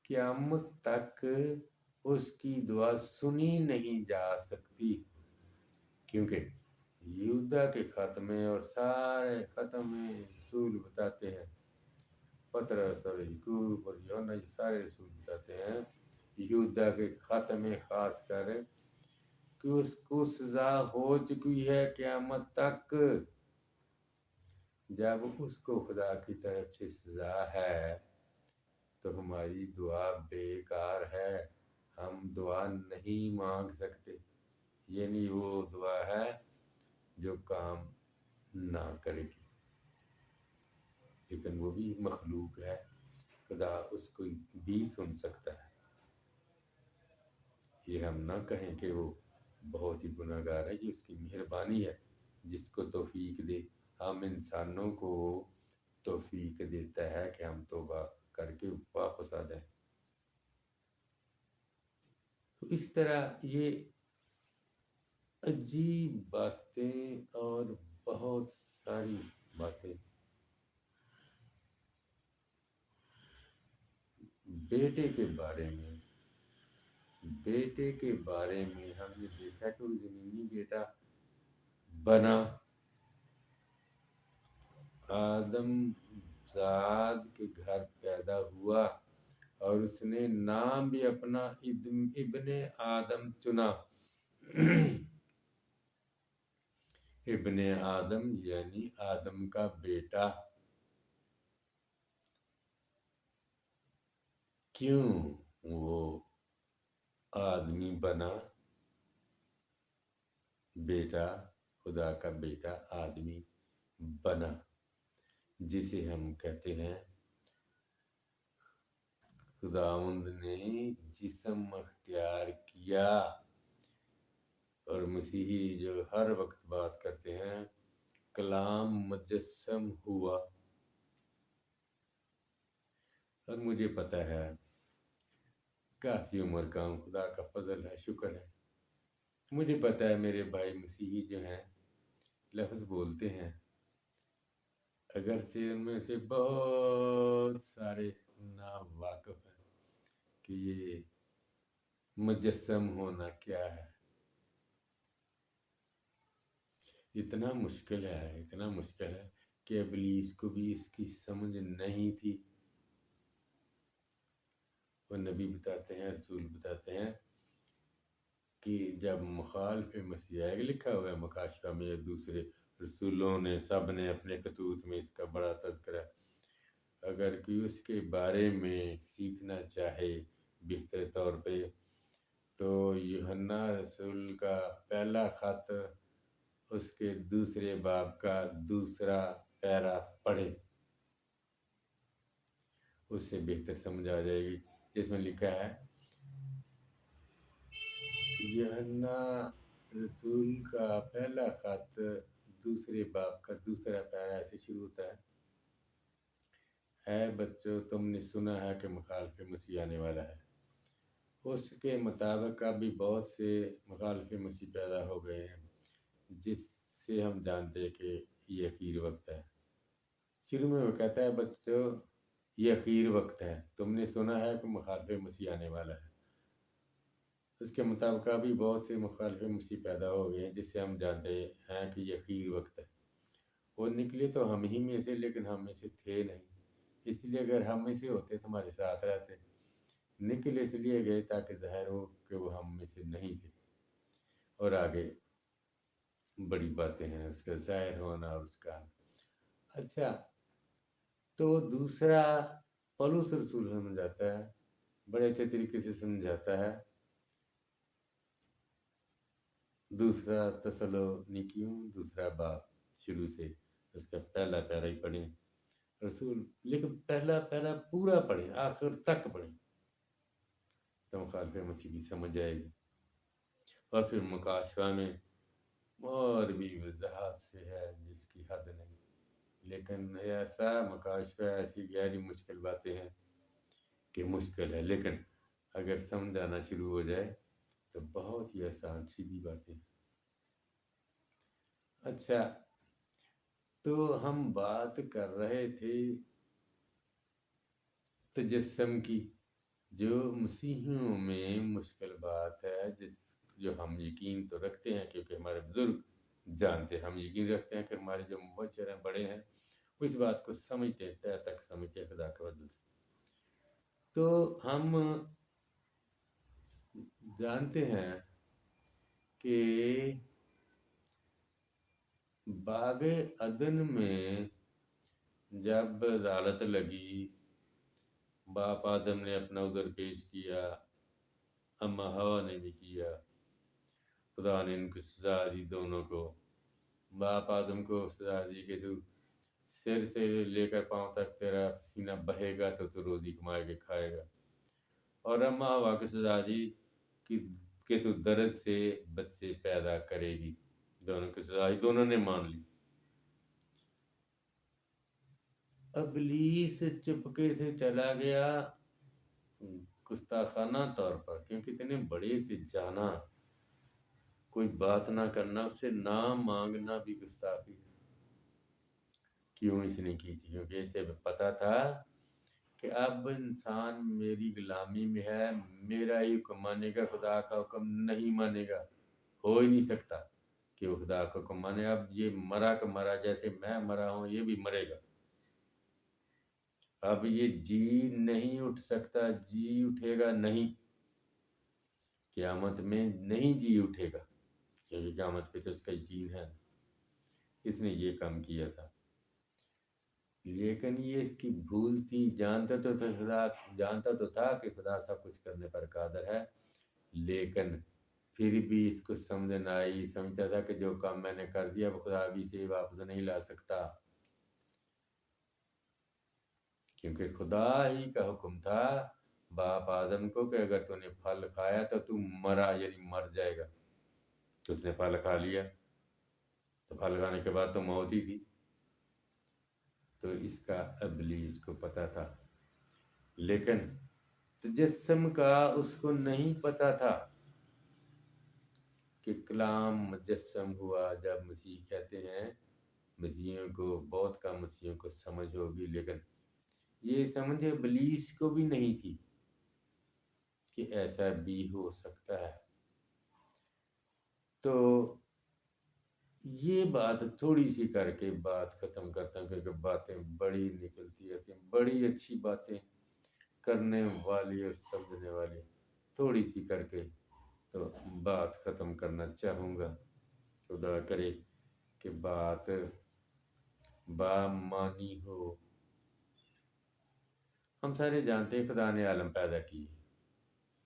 A: قیامت تک اس کی دعا سنی نہیں جا سکتی، کیونکہ یہودا کے ختمے اور سارے ختمے رسول بتاتے ہیں، پطرس اور یعقوب اور یوحنا، یہ سارے رسول بتاتے ہیں یہودا کے ختمے خاص کر کہ اس کو سزا ہو چکی ہے قیامت تک. جب اس کو خدا کی طرف سے سزا ہے تو ہماری دعا بیکار ہے، ہم دعا نہیں مانگ سکتے. یعنی وہ دعا ہے جو کام نہ کرے گی، لیکن وہ بھی مخلوق ہے، خدا اس کو بھی سن سکتا ہے. یہ ہم نہ کہیں کہ وہ بہت ہی گناہ گار ہے، یہ اس کی مہربانی ہے جس کو توفیق دے. ہم انسانوں کو توفیق دیتا ہے کہ ہم توبہ کر کے واپس آ جائیں. تو اس طرح یہ عجیب باتیں اور بہت ساری باتیں بیٹے کے بارے میں ہم نے دیکھا کہ وہ زمینی بیٹا بنا، آدم زاد کے گھر پیدا ہوا، اور اس نے نام بھی اپنا ابن آدم چنا. ابن آدم یعنی آدم کا بیٹا. کیوں وہ آدمی بنا؟ بیٹا، خدا کا بیٹا آدمی بنا، جسے ہم کہتے ہیں خداوند نے جسم اختیار کیا. اور مسیحی جو ہر وقت بات کرتے ہیں کلام مجسم ہوا، اور مجھے پتہ ہے کافی عمر کا ہوں، خدا کا فضل ہے، شکر ہے۔ مجھے پتہ ہے میرے بھائی مسیحی جو ہیں لفظ بولتے ہیں، اگرچہ ان میں سے بہت سارے ناواقف ہیں کہ یہ مجسم ہونا کیا ہے۔ اتنا مشکل ہے کہ ابلیس کو بھی اس کی سمجھ نہیں تھی۔ وہ نبی بتاتے ہیں، رسول بتاتے ہیں کہ جب مخالف مسیح آئے گا، لکھا ہوا ہے مکاشفہ میں، دوسرے رسولوں نے سب نے اپنے خطوط میں اس کا بڑا تذکرہ، اگر کوئی اس کے بارے میں سیکھنا چاہے بہتر طور پہ تو یوحنا رسول کا پہلا خط اس کے دوسرے باب کا دوسرا پیرا پڑھے، اس سے بہتر سمجھ آ جائے گی، جس میں لکھا ہے یوحنا رسول کا پہلا خط دوسرے باب کا دوسرا پیرا ایسے شروع ہوتا ہے، اے بچوں تم نے سنا ہے کہ مخالف مسیح آنے والا ہے، اس کے مطابق اب بھی بہت سے مخالف مسیح پیدا ہو گئے ہیں، جس سے ہم جانتے ہیں کہ یہ اخیر وقت ہے۔ شروع میں وہ کہتا ہے بچوں یہ اخیر وقت ہے، تم نے سنا ہے کہ مخالف مسیح آنے والا ہے، اس کے مطابق ابھی بہت سے مخالف مسیح پیدا ہو گئے ہیں، جس سے ہم جانتے ہیں کہ یہ اخیر وقت ہے۔ وہ نکلے تو ہم ہی میں سے، لیکن ہم میں سے تھے نہیں، اس لیے اگر ہم میں سے ہوتے تو ہمارے ساتھ رہتے، نکل اس لیے گئے تاکہ ظاہر ہو کہ وہ ہم میں سے نہیں تھے۔ اور آگے بڑی باتیں ہیں اس کا ظاہر ہونا اور اس کا اچھا، تو دوسرا پولس رسول سمجھاتا ہے، بڑے اچھے طریقے سے سمجھاتا ہے، دوسرا تسلونیکیوں دوسرا باب شروع سے اس کا پہلا پیرا ہی پڑھیں رسول، لیکن پہلا پیرا پورا پڑھیں، آخر تک پڑھیں تو مخالف مسیح کی سمجھ آئے گی۔ اور پھر مکاشفہ میں اور بھی وضاحت سے ہے جس کی حد نہیں، لیکن ایسا مکاشفہ ایسی گہری مشکل باتیں ہیں کہ مشکل ہے، لیکن اگر سمجھ آنا شروع ہو جائے تو بہت ہی آسان سیدھی باتیں۔ اچھا، تو ہم بات کر رہے تھے تجسم کی، جو مسیحیوں میں مشکل بات ہے، جو ہم یقین تو رکھتے ہیں کیونکہ ہمارے بزرگ جانتے ہیں، ہم یقین رکھتے ہیں کہ ہمارے جو مبشر ہیں، بڑے ہیں، وہ اس بات کو سمجھتے ہیں، تہ تک سمجھتے ہیں خدا کے فضل سے۔ تو ہم جانتے ہیں کہ باغ عدن میں جب عدالت لگی، باپ آدم نے اپنا عذر پیش کیا، اما ہوا نے بھی کیا، خدا نے ان کو سزا دی دونوں کو، باپ آدم کو سزا دی کہ تو سر سے لے کر پاؤں تک تیرا پسینہ بہے گا تو روزی کمائے کے کھائے گا، اور اما ہوا کو سزا دی کہ تو درد سے بچے پیدا کرے گی، دونوں کی سزا دی، دونوں نے مان لی۔ ابلیس چپکے سے چلا گیا گستاخانہ طور پر، کیونکہ اتنے بڑے سے جانا، کوئی بات نہ کرنا، اس سے نہ مانگنا بھی گستاخی ہے۔ کیوں اس نے کی تھی؟ کیونکہ اسے پتا تھا کہ اب انسان میری غلامی میں ہے، میرا ہی حکم مانے گا، خدا کا حکم نہیں مانے گا، ہو ہی نہیں سکتا کہ وہ خدا کا حکم مانے۔ اب یہ مرا کا مرا، جیسے میں مرا ہوں یہ بھی مرے گا، اب یہ جی نہیں اٹھ سکتا، جی اٹھے گا نہیں، قیامت میں نہیں جی اٹھے گا، کیونکہ قیامت پہ تو اس کا یقین ہے، اس نے یہ کام کیا تھا۔ لیکن یہ اس کی بھول تھی، جانتا تو تھا کہ خدا سب کچھ کرنے پر قادر ہے، لیکن پھر بھی اس کو سمجھ نہ آئی، سمجھتا تھا کہ جو کام میں نے کر دیا وہ خدا بھی سے واپس نہیں لا سکتا، کیونکہ خدا ہی کا حکم تھا باپ آدم کو کہ اگر تو نے پھل کھایا تو تو مرا، یعنی مر جائے گا، تو اس نے پھل کھا لیا، دفعہ لگانے کے بعد تو موت ہی تھی۔ تو اس کا ابلیس کو پتہ تھا، لیکن تجسم کا اس کو نہیں پتہ تھا کہ کلام مجسم ہوا۔ جب مسیح کہتے ہیں، مسیحیوں کو، بہت کم مسیحیوں کو سمجھ ہوگی، لیکن یہ سمجھ ابلیس کو بھی نہیں تھی کہ ایسا بھی ہو سکتا ہے۔ تو یہ بات تھوڑی سی کر کے بات ختم کرتا ہوں، کیونکہ باتیں بڑی نکلتی رہتی ہیں، بڑی اچھی باتیں کرنے والی اور سمجھنے والی، تھوڑی سی کر کے تو بات ختم کرنا چاہوں گا۔ خدا کرے کہ بات بامانی ہو۔ ہم سارے جانتے ہیں خدا نے عالم پیدا کی،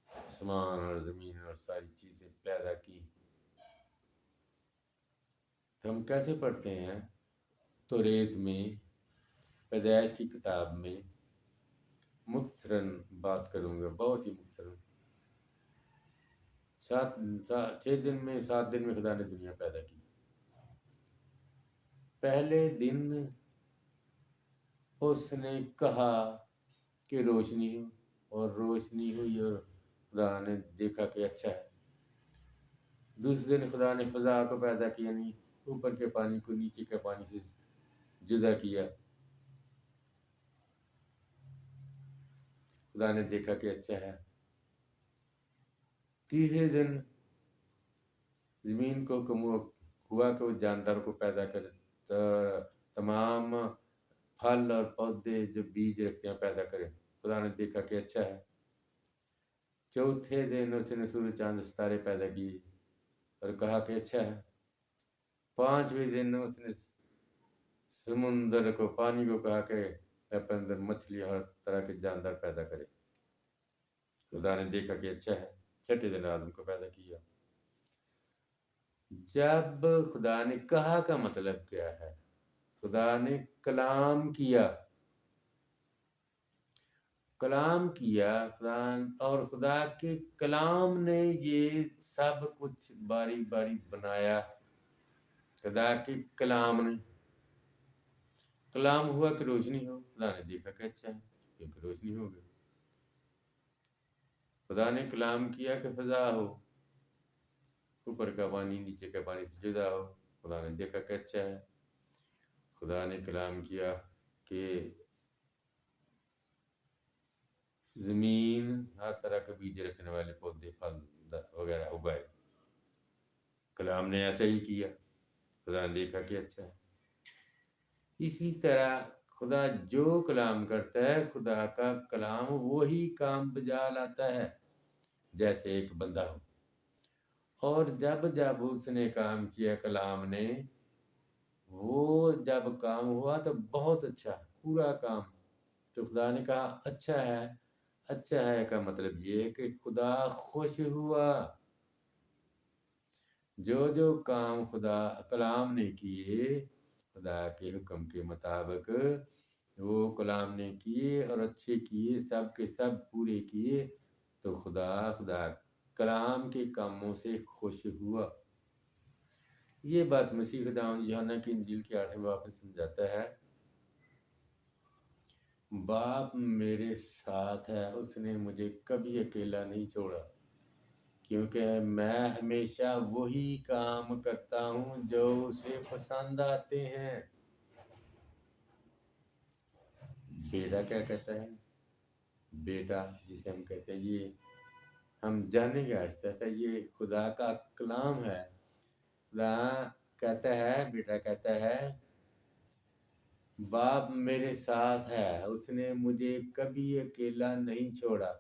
A: آسمان اور زمین اور ساری چیزیں پیدا کی۔ تو ہم کیسے پڑھتے ہیں؟ توریت میں، پیدائش کی کتاب میں، مختصراً بات کروں گا، بہت ہی مختصراً۔ 7 دن میں خدا نے دنیا پیدا کی۔ پہلے دن اس نے کہا کہ روشنی ہو، اور روشنی ہوئی، اور خدا نے دیکھا کہ اچھا ہے۔ دوسرے دن خدا نے فضا کو پیدا کیا، یعنی اوپر کے پانی کو نیچے کے پانی سے جدا کیا۔ خدا نے دیکھا کہ اچھا ہے۔ تیسرے دن زمین کو حکم ہوا کہ وہ جاندار کو پیدا کرے، تمام پھل اور پودے جو بیج رکھتے ہیں پیدا کرے۔ خدا نے دیکھا کہ اچھا ہے۔ چوتھے دن اس نے سورج، چاند، ستارے پیدا کیے اور کہا کہ اچھا ہے۔ 5ویں دن اس نے سمندر کو، پانی کو کہا کہ اپنے اندر مچھلی ہر طرح کے جاندار پیدا کرے۔ خدا نے دیکھا کہ اچھا ہے۔ 6 دن آدم کو پیدا کیا۔ جب خدا نے کہا کا مطلب کیا ہے؟ خدا نے کلام کیا، کلام کیا، اور خدا کے کلام نے یہ سب کچھ باری باری بنایا۔ خدا کے کلام نے، کلام ہوا کہ روشنی ہو، خدا نے دیکھا کہ اچھا ہے، کیونکہ روشنی ہو گئی۔ خدا نے کلام کیا کہ فضا ہو، اوپر کا پانی نیچے کا پانی سے جدا ہو، خدا نے دیکھا کہ اچھا ہے۔ خدا نے کلام کیا کہ زمین ہر طرح کے بیج رکھنے والے پودے، پھل وغیرہ اگائے۔ کلام نے ایسا ہی کیا، خدا نے دیکھا کہ اچھا ہے۔ اسی طرح خدا جو کلام کرتا ہے، خدا کا کلام وہی کام بجا لاتا ہے، جیسے ایک بندہ ہو۔ اور جب اس نے کام کیا کلام نے، وہ جب کام ہوا تو بہت اچھا، پورا کام۔ تو خدا نے کہا اچھا ہے۔ اچھا ہے کا مطلب یہ ہے کہ خدا خوش ہوا۔ جو کام خدا کلام نے کیے، خدا کے حکم کے مطابق وہ کلام نے کیے اور اچھے کیے، سب کے سب پورے کیے، تو خدا کلام کے کاموں سے خوش ہوا۔ یہ بات مسیح خداوند یوحنا کی انجیل کے 8ویں باب میں سمجھاتا ہے۔ باپ میرے ساتھ ہے، اس نے مجھے کبھی اکیلا نہیں چھوڑا، کیونکہ میں ہمیشہ وہی کام کرتا ہوں جو اسے پسند آتے ہیں۔ بیٹا کیا کہتا ہے؟ بیٹا جسے ہم کہتے ہیں، یہ ہم جانیں گے آہستہ آہستہ، یہ خدا کا کلام ہے۔ خدا کہتا ہے، بیٹا کہتا ہے، باپ میرے ساتھ ہے، اس نے مجھے کبھی اکیلا نہیں چھوڑا،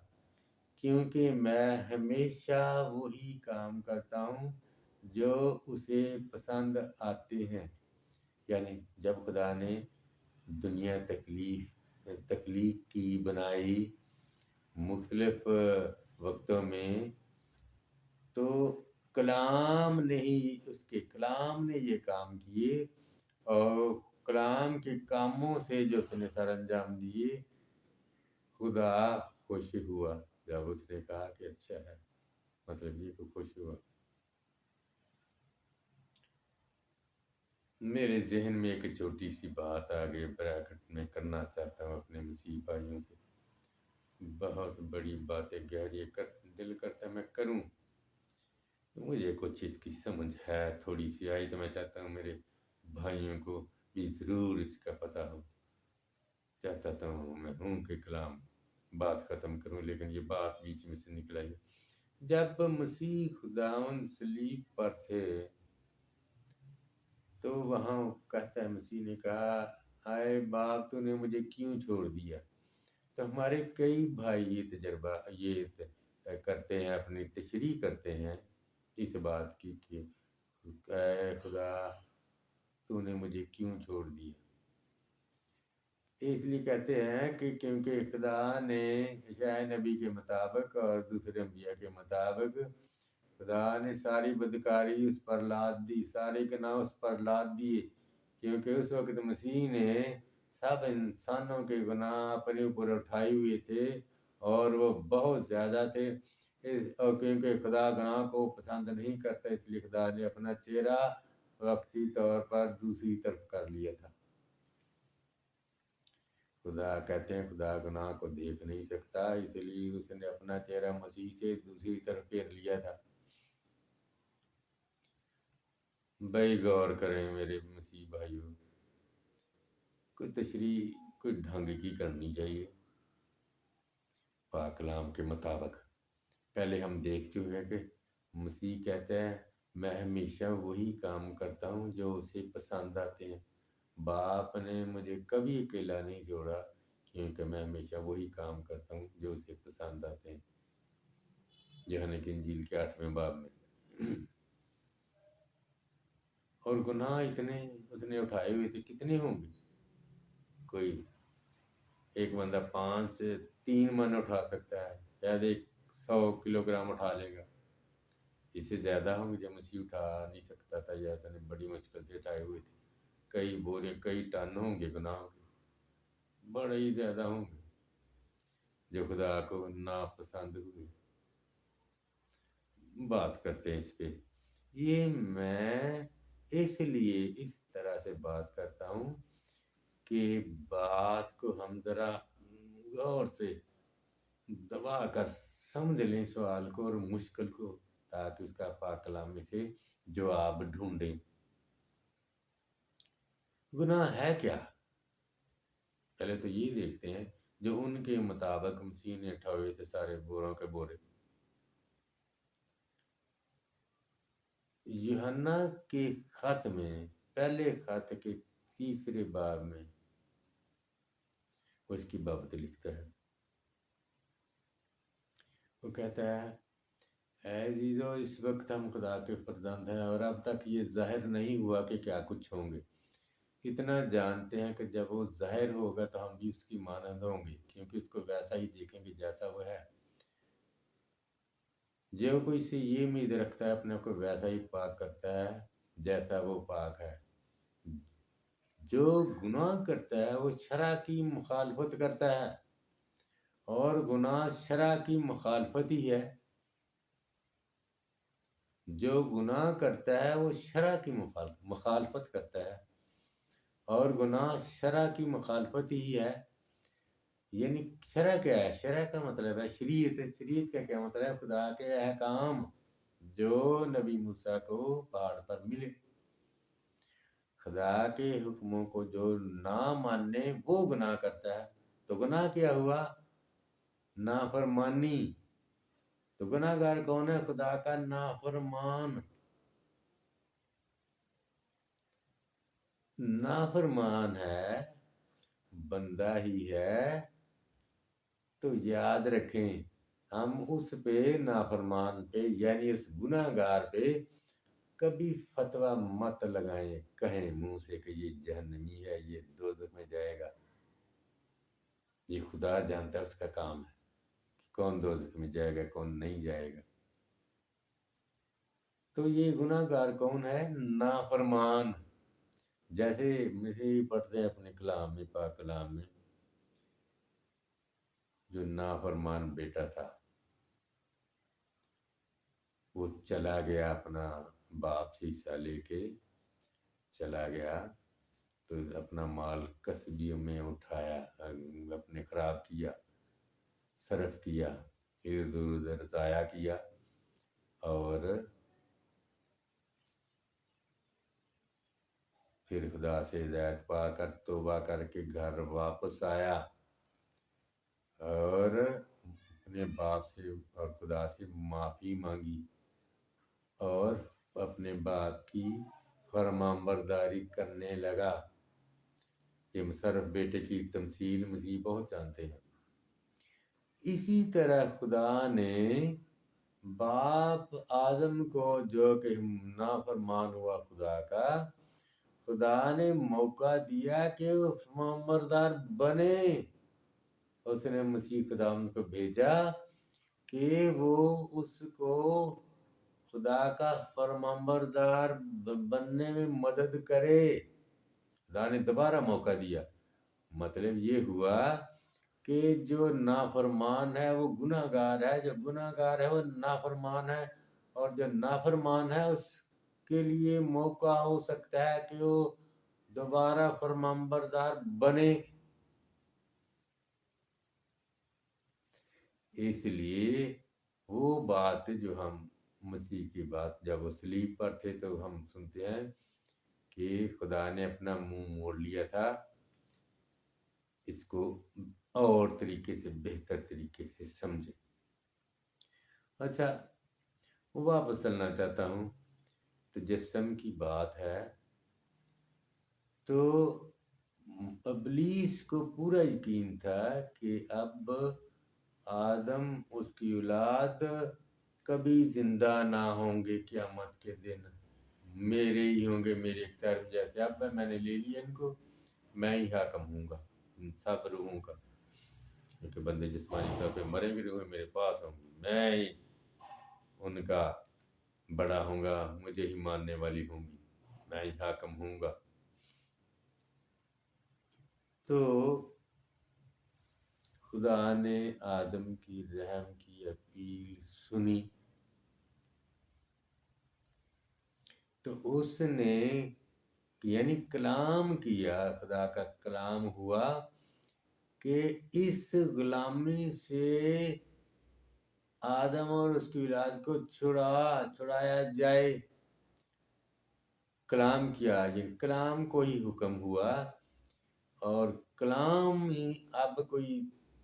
A: کیونکہ میں ہمیشہ وہی کام کرتا ہوں جو اسے پسند آتے ہیں۔ یعنی جب خدا نے دنیا تخلیق کی، بنائی مختلف وقتوں میں، تو کلام نے ہی، اس کے کلام نے یہ کام کیے، اور کلام کے کاموں سے جو اس نے سر انجام دیے، خدا خوش ہوا جب اس نے کہا کہ اچھا ہے۔ مطلب یہ کہ خوش ہوا۔ میرے ذہن میں ایک چھوٹی سی بات آگے بریکٹ میں کرنا چاہتا ہوں اپنے مسیح بھائیوں سے۔ بہت بڑی باتیں گہری دل کرتا ہے میں کروں، مجھے کچھ اس کی سمجھ ہے تھوڑی سی آئی، تو میں چاہتا ہوں میرے بھائیوں کو بھی ضرور اس کا پتہ ہو۔ چاہتا تو میں ہوں کہ کلام بات ختم کروں، لیکن یہ بات بیچ میں سے نکل آئی۔ جب مسیح خداوند صلیب پر تھے تو وہاں کہتا ہے، مسیح نے کہا، آئے باپ تو نے مجھے کیوں چھوڑ دیا؟ تو ہمارے کئی بھائی یہ تجربہ کرتے ہیں، اپنی تشریح کرتے ہیں اس بات کی کہ اے خدا تو نے مجھے کیوں چھوڑ دیا؟ اس لیے کہتے ہیں کہ کیونکہ خدا نے اشعیاء نبی کے مطابق اور دوسرے انبیاء کے مطابق خدا نے ساری بدکاری اس پر لاد دی، سارے گناہ اس پر لاد دیے، کیونکہ اس وقت مسیح نے سب انسانوں کے گناہ اپنے اوپر اٹھائے ہوئے تھے اور وہ بہت زیادہ تھے، اور کیونکہ خدا گناہ کو پسند نہیں کرتا، اس لیے خدا نے اپنا چہرہ وقتی طور پر دوسری طرف کر لیا تھا۔ خدا کہتے ہیں خدا گناہ کو دیکھ نہیں سکتا، اس لیے اس نے اپنا چہرہ مسیح سے دوسری طرف پھیر لیا تھا۔ بھائی غور کریں میرے مسیح بھائیوں، کوئی تشریح کوئی ڈھنگ کی کرنی چاہیے پاک کلام کے مطابق۔ پہلے ہم دیکھ چکے ہیں کہ مسیح کہتا ہے میں ہمیشہ وہی کام کرتا ہوں جو اسے پسند آتے ہیں، باپ نے مجھے کبھی اکیلا نہیں چھوڑا، کیونکہ میں ہمیشہ وہی کام کرتا ہوں جو اسے پسند آتے ہیں، یوحنا کی انجیل کے 8ویں باب میں۔ اور گناہ اتنے اس نے اٹھائے ہوئے تھے، کتنے ہوں گے؟ کوئی ایک بندہ 5 سے 3 من اٹھا سکتا ہے، شاید 100 کلو گرام اٹھا لے گا، اس سے زیادہ ہوں گے جب مسیح اٹھا نہیں سکتا تھا یا اس نے بڑی مشکل سے اٹھائے ہوئے تھے۔ کئی بورے کئی ٹن ہوں گے گناہوں کے، بڑے ہی زیادہ ہوں گے جو خدا کو ناپسند ہوئے۔ بات کرتے ہیں اس پہ، یہ میں اس لیے اس طرح سے بات کرتا ہوں کہ بات کو ہم ذرا غور سے دبا کر سمجھ لیں سوال کو اور مشکل کو، تاکہ اس کا پاک کلام میں سے جواب ڈھونڈیں۔ گناہ ہے کیا؟ پہلے تو یہ دیکھتے ہیں جو ان کے مطابق مسیح نے اٹھائے ہوئے تھے سارے بوروں کے بورے۔ یوحنا کے خط میں، پہلے خط کے 3 باب میں اس کی بابت لکھتا ہے، وہ کہتا ہے اے عزیزو اس وقت ہم خدا کے فرزند ہیں اور اب تک یہ ظاہر نہیں ہوا کہ کیا کچھ ہوں گے، اتنا جانتے ہیں کہ جب وہ ظاہر ہوگا تو ہم بھی اس کی مانند ہوں گے، کیونکہ اس کو ویسا ہی دیکھیں گے جیسا وہ ہے۔ جو کوئی سے یہ امید رکھتا ہے اپنے کو ویسا ہی پاک کرتا ہے جیسا وہ پاک ہے۔ جو گناہ کرتا ہے وہ شرع کی مخالفت کرتا ہے، اور گناہ شرع کی مخالفت ہی ہے۔ جو گناہ کرتا ہے وہ شرع کی مخالفت کرتا ہے، اور گناہ شرع کی مخالفت ہی ہے۔ یعنی شرع کیا ہے؟ شرع کا مطلب ہے شریعت۔ شریعت کا کیا مطلب ہے؟ خدا کے احکام جو نبی موسیٰ کو پہاڑ پر ملے۔ خدا کے حکموں کو جو نہ ماننے وہ گناہ کرتا ہے۔ تو گناہ کیا ہوا؟ نافرمانی۔ تو گناہ گار کون ہے؟ خدا کا نافرمان۔ نافرمان ہے، بندہ ہی ہے، تو یاد رکھیں ہم اس پہ نافرمان پہ یعنی اس گناہ گار پہ کبھی فتویٰ مت لگائیں، کہیں منہ سے کہ یہ جہنمی ہے، یہ دوزخ میں جائے گا۔ یہ خدا جانتا ہے، اس کا کام ہے کہ کون دوزخ میں جائے گا کون نہیں جائے گا۔ تو یہ گناہ گار کون ہے؟ نافرمان۔ جیسے مسیح پڑھتے ہیں اپنے کلام میں، پاک کلام میں، جو نافرمان بیٹا تھا وہ چلا گیا اپنا باپ سے حصہ لے کے، چلا گیا تو اپنا مال کسبیوں میں اٹھایا، اپنے خراب کیا، صرف کیا، ادھر ادھر ضائع کیا، اور پھر خدا سے ہدایت پا کر توبہ کر کے گھر واپس آیا اور اپنے باپ سے اور خدا سے معافی مانگی اور اپنے باپ کی فرمان برداری کرنے لگا۔ یہ مصرف بیٹے کی تمثیل مسیح بہت جانتے ہیں۔ اسی طرح خدا نے باپ آدم کو، جو کہ نافرمان ہوا خدا کا، خدا نے موقع دیا کہ وہ فرمانبردار بنے۔ اس نے مسیح خداوند کو بھیجا کہ وہ اس کو خدا کا فرمانبردار بننے میں مدد کرے۔ خدا نے دوبارہ موقع دیا، مطلب یہ ہوا کہ جو نافرمان ہے وہ گناہ گار ہے، جو گناہ گار ہے وہ نافرمان ہے، اور جو نافرمان ہے اس کے لیے موقع ہو سکتا ہے کہ وہ دوبارہ فرمانبردار بنے۔ اس لیے وہ بات جو ہم مسیح کی بات جب وہ صلیب پر تھے تو ہم سنتے ہیں کہ خدا نے اپنا منہ موڑ لیا تھا، اس کو اور طریقے سے، بہتر طریقے سے سمجھے۔ اچھا، واپس چلنا چاہتا ہوں۔ تجسم کی بات ہے تو ابلیس کو پورا یقین تھا کہ اب آدم، اس کی اولاد کبھی زندہ نہ ہوں گے قیامت کے دن، میرے ہی ہوں گے، میرے اختیار میں، جیسے اب میں نے لے لیا ان کو، میں ہی حاکم ہوں گا ان سب روحوں کا، کیونکہ بندے جسمانی طور پہ مریں گے، روحیں میرے پاس ہوں گی، میں ہی ان کا بڑا ہوں گا، مجھے ہی ماننے والی ہوں گی، میں ہی حاکم ہوں گا۔ تو خدا نے آدم کی رحم کی اپیل سنی تو اس نے یعنی کلام کیا، خدا کا کلام ہوا کہ اس غلامی سے آدم اور اس کی اولاد کو چھڑایا جائے۔ کلام کیا، یہ کلام کو ہی حکم ہوا، اور کلام ہی اب کوئی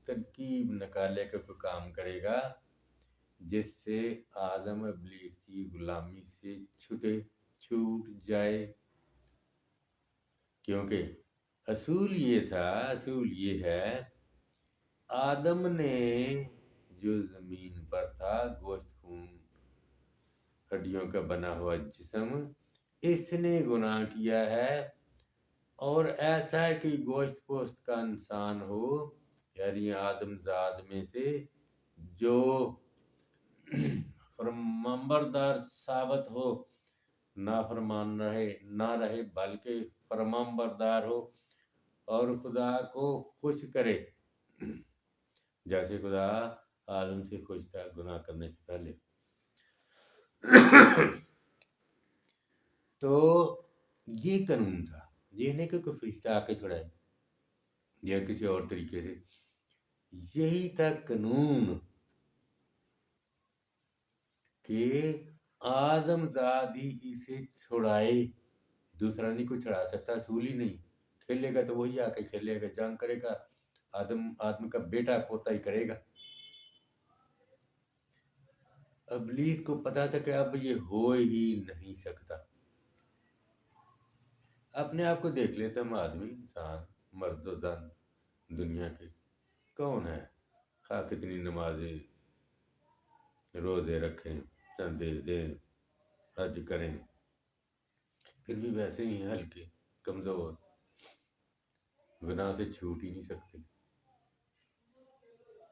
A: ترکیب نکالے کا کوئی کام کرے گا جس سے آدم ابلیس کی غلامی سے چھوٹ جائے۔ کیونکہ اصول یہ ہے، آدم نے جو زمین پر تھا، گوشت خون ہڈیوں کا بنا ہوا جسم، اس نے گناہ کیا ہے، اور ایسا ہے کہ گوشت پوست کا انسان ہو، یعنی آدم زاد میں سے جو فرمانبردار ثابت ہو، نافرمان نہ رہے بلکہ فرمانبردار ہو اور خدا کو خوش کرے، جیسے خدا آدم سے خوش تھا گناہ کرنے سے پہلے۔ تو یہ قانون تھا، یہ نہیں کہ کوئی فرشتہ آ کے چھڑائے یا کسی اور طریقے سے، یہی تھا قانون کہ آدم ذات ہی اسے چھڑائے، دوسرا نہیں کوئی چھڑا سکتا، اصول ہی نہیں، کھیلے گا تو وہی آ کے کھیلے گا، جنگ کرے گا آدم کا بیٹا پوتا ہی کرے گا۔ ابلیس کو پتا تھا کہ اب یہ ہو ہی نہیں سکتا۔ اپنے آپ کو دیکھ لیتے ہم آدمی، انسان، مرد و زن دنیا کے، کون ہے خواہ کتنی نمازیں روزے رکھیں، چندے دیں، حج کریں، پھر بھی ویسے ہی ہیں ہلکے، کمزور، گناہ سے چھوٹ ہی نہیں سکتے،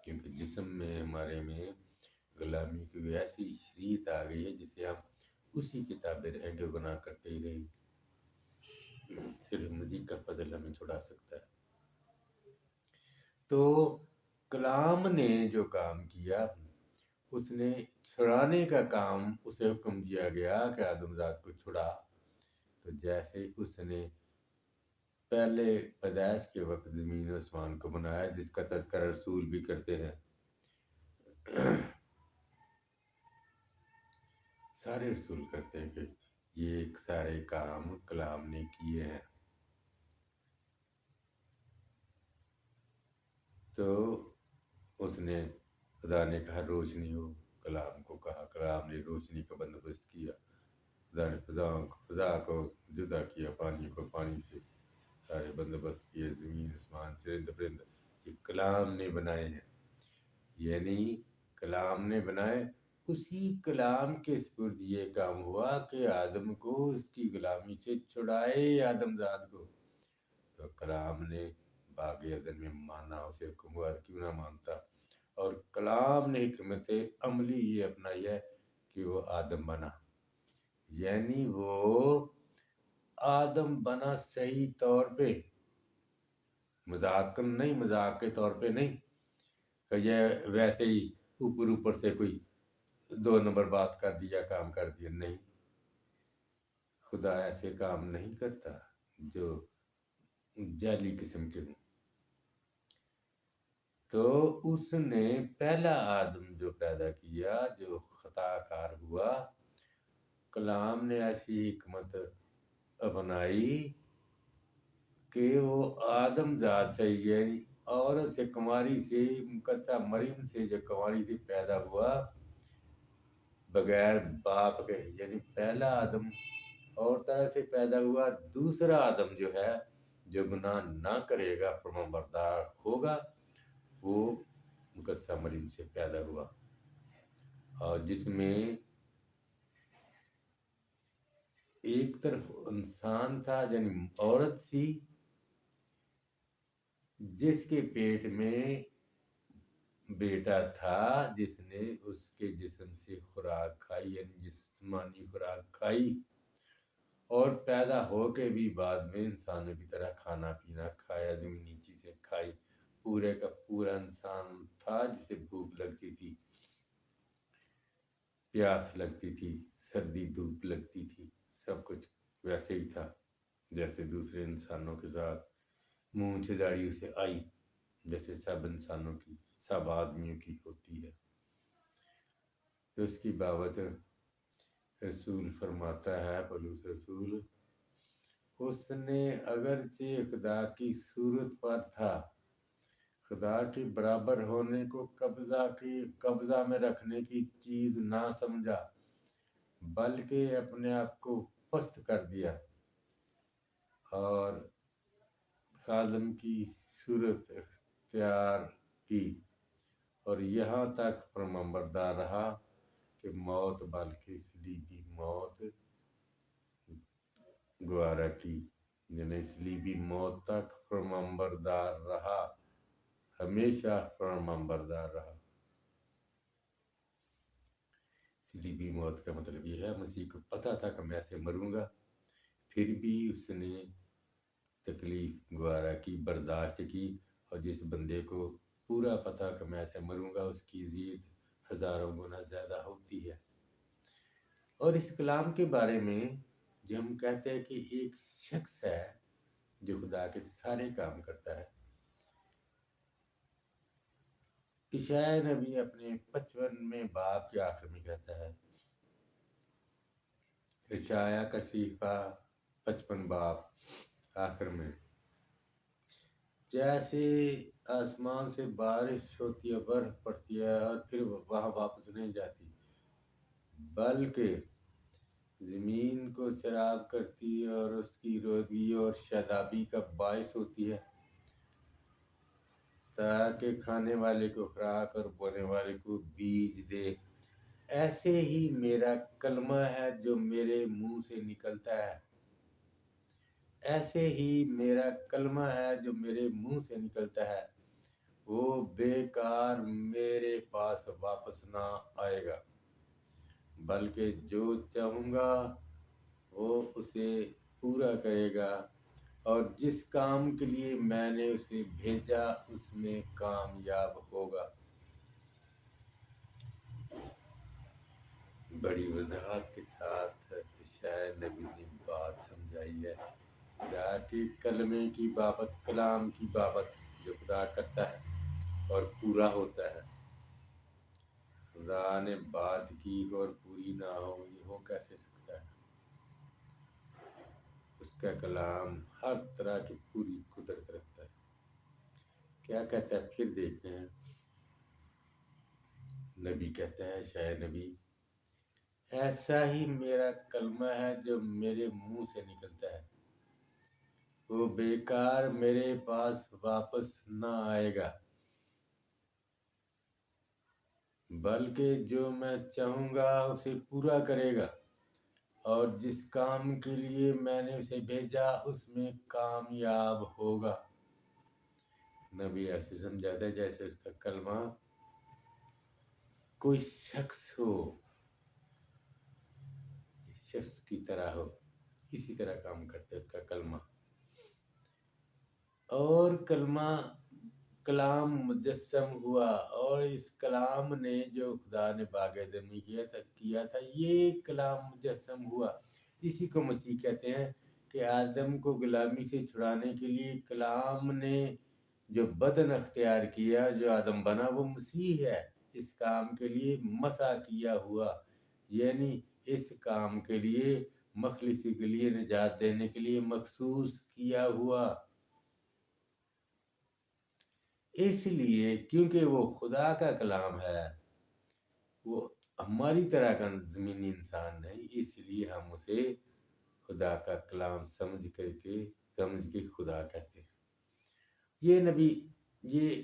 A: کیونکہ جسم میں ہمارے میں غلامی کی ایسی شریعت آ گئی ہے جسے ہم اسی کے تابع رہیں گے، گناہ کرتے ہی رہیں گے، صرف مسیح کا فضل ہمیں چھڑا سکتا ہے۔ تو کلام نے جو کام کیا، اس نے چھڑانے کا کام، اسے حکم دیا گیا کہ آدم ذات کو چھڑا، تو جیسے اس نے پہلے پیدائش کے وقت زمین و آسمان کو بنایا، جس کا تذکرہ رسول بھی کرتے ہیں، سارے رسول کرتے ہیں کہ یہ سارے کام کلام نے کیے ہیں. تو اس نے خدا نے کہا روشنی ہو، کلام کو کہا، کلام نے روشنی کا بندوبست کیا، خدا نے فضا کو جدا کیا، پانی کو پانی سے، سارے بندوبست کیے، زمین آسمان چرند پرند یہ کلام نے بنائے ہیں. یعنی کلام نے بنائے، اسی کلام کے سپرد یہ کام ہوا کہ آدم کو اس کی غلامی سے چھڑائے، آدم زاد کو. تو کلام نے باغ عدن میں مانا، اسے حکم ہوا کیوں نہ مانتا، اور کلام نے حکمت عملی یہ اپنائی ہے کہ وہ آدم بنا. یعنی وہ آدم بنا صحیح طور پہ، مذاق نہیں، مذاق کے طور پہ نہیں کہ یہ ویسے ہی اوپر سے کوئی 2 نمبر بات کر دیا، کام کر دیا. نہیں، خدا ایسے کام نہیں کرتا جو جعلی قسم کے ہوں. تو اس نے پہلا آدم جو پیدا کیا، جو خطا کار ہوا، کلام نے ایسی حکمت اپنائی کہ وہ آدم ذات سے، یعنی عورت سے، کنواری سے، مقدسہ مریم سے جو کنواری سے پیدا ہوا بغیر باپ کے، یعنی پہلا آدم اور طرح سے پیدا ہوا. دوسرا آدم جو ہے، جو گناہ نہ کرے گا، فرمانبردار ہوگا، وہ مقدسہ مریم سے پیدا ہوا، اور جس میں ایک طرف انسان تھا، یعنی عورت سی، جس کے پیٹ میں بیٹا تھا، جس نے اس کے جسم سے خوراک کھائی، یعنی جسمانی خوراک کھائی، اور پیدا ہو کے بھی بعد میں انسانوں کی طرح کھانا پینا کھایا، زمینی چیزیں کھائی. پورے کا پورا انسان تھا جسے بھوک لگتی تھی، پیاس لگتی تھی، سردی دھوپ لگتی تھی، سب کچھ ویسے ہی تھا جیسے دوسرے انسانوں کے ساتھ. مونچھ داڑھی اسے آئی جیسے سب انسانوں کی، سب آدمیوں کی ہوتی ہے. تو اس کی بابت رسول فرماتا ہے، پولس رسول، اس نے اگرچہ خدا کی صورت پر تھا، خدا کے برابر ہونے کو قبضہ میں رکھنے کی چیز نہ سمجھا، بلکہ اپنے آپ کو پست کر دیا اور خادم کی صورت اختیار کی، اور یہاں تک فرمانبردار رہا کہ موت، بلکہ صلیبی موت گوارا کی. یعنی صلیبی موت تک فرمانبردار رہا، ہمیشہ فرمانبردار رہا. صلیبی موت کا مطلب یہ ہے، مسیح کو پتہ تھا کہ میں ایسے مروں گا، پھر بھی اس نے تکلیف گوارا کی، برداشت کی. اور جس بندے کو پورا پتہ کہ میں ایسے مروں گا، اس کی اذیت 1000 گنا زیادہ ہوتی ہے. اور اس کلام کے بارے میں جو ہم کہتے ہیں کہ ایک شخص ہے جو خدا کے سارے کام کرتا ہے، عشاء نبی اپنے 55 باب کے آخر میں کہتا ہے، عشاء کا صحیفہ 55 باب آخر میں، جیسے آسمان سے بارش ہوتی ہے، برف پڑتی ہے اور پھر وہاں واپس نہیں جاتی، بلکہ زمین کو سیراب کرتی ہے اور اس کی روزی اور شادابی کا باعث ہوتی ہے، تاکہ کھانے والے کو خوراک اور بونے والے کو بیج دے. ایسے ہی میرا کلمہ ہے جو میرے منہ سے نکلتا ہے، ایسے ہی میرا کلمہ ہے جو میرے منہ سے نکلتا ہے، وہ بیکار میرے پاس واپس نہ آئے گا، بلکہ جو چاہوں گا وہ اسے پورا کرے گا، اور جس کام کے لیے میں نے اسے بھیجا اس میں کامیاب ہوگا. بڑی وضاحت کے ساتھ شاعر نبی نے بات سمجھائی ہے خدا کے کلمے کی بابت، کلام کی بابت جو خدا کرتا ہے اور پورا ہوتا ہے۔ خدا نے بات کی اور پوری نہ ہو، یہ ہو کیسے سکتا ہے؟ اس کا کلام ہر طرح کی پوری قدرت رکھتا ہے۔ کیا کہتا ہے پھر دیکھتے ہیں۔ نبی کہتا ہے، شاعر نبی، ایسا ہی میرا کلمہ ہے جو میرے منہ سے نکلتا ہے، وہ بیکار میرے پاس واپس نہ آئے گا، بلکہ جو میں چاہوں گا اسے پورا کرے گا، اور جس کام کے لیے میں نے اسے بھیجا اس میں کامیاب ہوگا۔ نبی ایسے سمجھاتا ہے جیسے اس کا کلمہ کوئی شخص ہو، شخص کی طرح ہو، اسی طرح کام کرتا ہے اس کا کلمہ۔ اور کلام مجسم ہوا، اور اس کلام نے جو خدا نے باغ عدن میں کیا تھا یہ کلام مجسم ہوا۔ اسی کو مسیح کہتے ہیں کہ آدم کو غلامی سے چھڑانے کے لیے کلام نے جو بدن اختیار کیا، جو آدم بنا، وہ مسیح ہے، اس کام کے لیے مسح کیا ہوا، یعنی اس کام کے لیے، مخلصی کے لیے، نجات دینے کے لیے مخصوص کیا ہوا۔ اس لیے کیونکہ وہ خدا کا کلام ہے، وہ ہماری طرح کا زمینی انسان نہیں، اس لیے ہم اسے خدا کا کلام سمجھ کے خدا کہتے ہیں۔ یہ نبی، یہ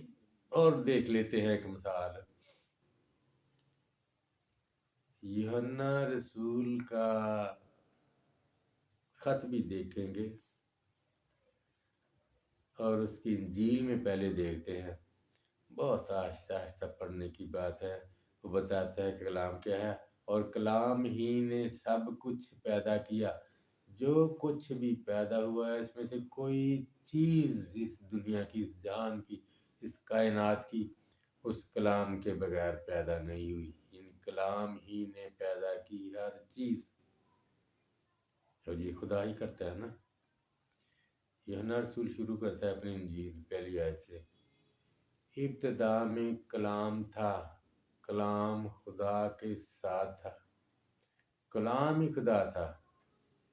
A: اور دیکھ لیتے ہیں ایک مثال، یوحنا رسول کا خط بھی دیکھیں گے اور اس کی انجیل میں پہلے دیکھتے ہیں۔ بہت آہستہ آہستہ پڑھنے کی بات ہے۔ وہ بتاتا ہے کہ کلام کیا ہے، اور کلام ہی نے سب کچھ پیدا کیا۔ جو کچھ بھی پیدا ہوا ہے اس میں سے کوئی چیز اس دنیا کی، اس جہان کی، اس کائنات کی اس کلام کے بغیر پیدا نہیں ہوئی، یعنی کلام ہی نے پیدا کی ہر چیز، اور یہ خدا ہی کرتا ہے نا۔ یوحنا رسول شروع کرتا ہے اپنی انجیل پہلی آیت سے، ابتدا میں کلام تھا، کلام خدا کے ساتھ تھا، کلام ہی خدا تھا،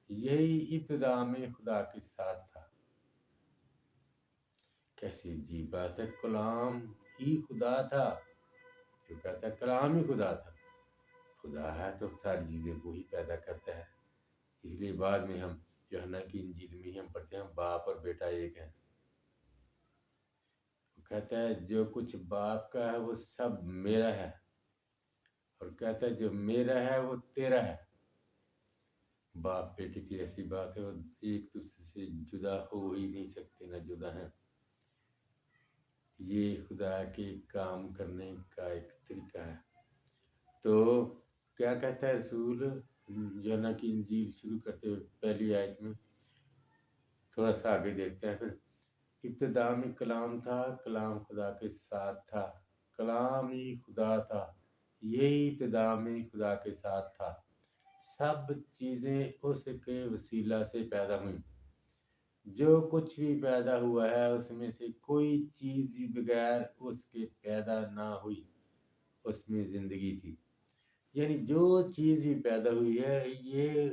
A: یہی ابتدا میں خدا کے ساتھ تھا۔ کیسی عجیب بات ہے، کلام ہی خدا تھا، جو کہتا ہے کلام ہی خدا تھا۔ خدا ہے تو ساری چیزیں وہی پیدا کرتا ہے، اس لیے بعد میں ہم یوحنا کی انجیل میں ہم پڑھتے ہیں باپ اور بیٹا ایک ہیں۔ وہ کہتا ہے جو کچھ باپ کا ہے وہ سب میرا ہے، اور کہتا ہے جو میرا ہے وہ تیرا ہے۔ باپ بیٹے کی ایسی بات ہے، وہ ایک دوسرے سے جدا ہو ہی نہیں سکتے، نہ جدا ہیں۔ یہ خدا کے کام کرنے کا ایک طریقہ ہے۔ تو کیا کہتا ہے رسول یوحنا کی انجیل شروع کرتے ہوئے پہلی آیت میں، تھوڑا سا آگے دیکھتے ہیں پھر، ابتدا میں کلام تھا، کلام خدا کے ساتھ تھا، کلام ہی خدا تھا، یہی ابتدا میں خدا کے ساتھ تھا، سب چیزیں اس کے وسیلہ سے پیدا ہوئیں، جو کچھ بھی پیدا ہوا ہے اس میں سے کوئی چیز بھی بغیر اس کے پیدا نہ ہوئی۔ اس میں زندگی تھی، یعنی جو چیز بھی پیدا ہوئی ہے یہ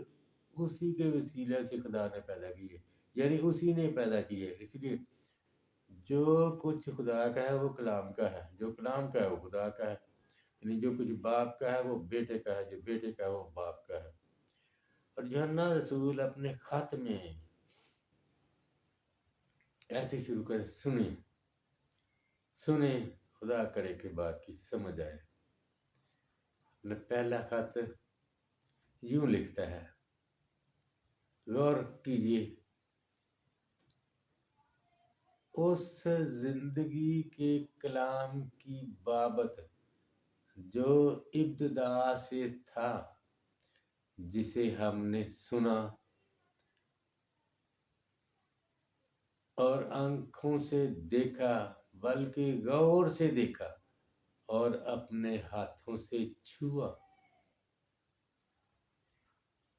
A: اسی کے وسیلہ سے خدا نے پیدا کی ہے، یعنی اسی نے پیدا کی ہے۔ اس لیے جو کچھ خدا کا ہے وہ کلام کا ہے، جو کلام کا ہے وہ خدا کا ہے، یعنی جو کچھ باپ کا ہے وہ بیٹے کا ہے، جو بیٹے کا ہے وہ باپ کا ہے۔ اور یوحنا رسول اپنے خط میں ایسے شروع کرے، سنیں خدا کرے کہ بات کی سمجھ آئے۔ پہلا خط یوں لکھتا ہے، غور کیجئے، اس زندگی کے کلام کی بابت جو ابتدا سے تھا، جسے ہم نے سنا اور آنکھوں سے دیکھا، بلکہ غور سے دیکھا اور اپنے ہاتھوں سے چھوا۔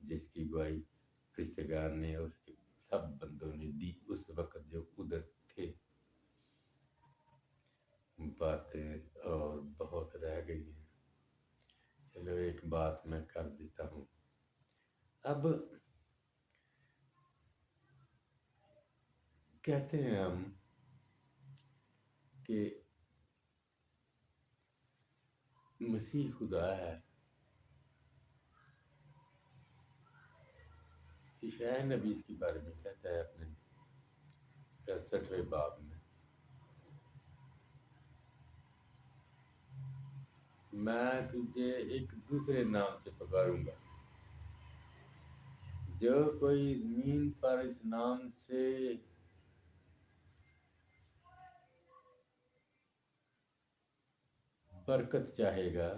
A: جس کی گواہی فرشتگان نے اس کے سب بندوں نے دی اس وقت جو ادھر تھے۔ باتیں اور بہت رہ گئی ہیں، چلو ایک بات میں کر دیتا ہوں۔ اب کہتے ہیں ہم کہ مسیح خدا ہے، عیسائی نبی اس کے بارے میں کہتا ہے اپنے 63ویں باب میں، میں تجھے ایک دوسرے نام سے پکاروں گا، جو کوئی زمین پر اس نام سے برکت چاہے گا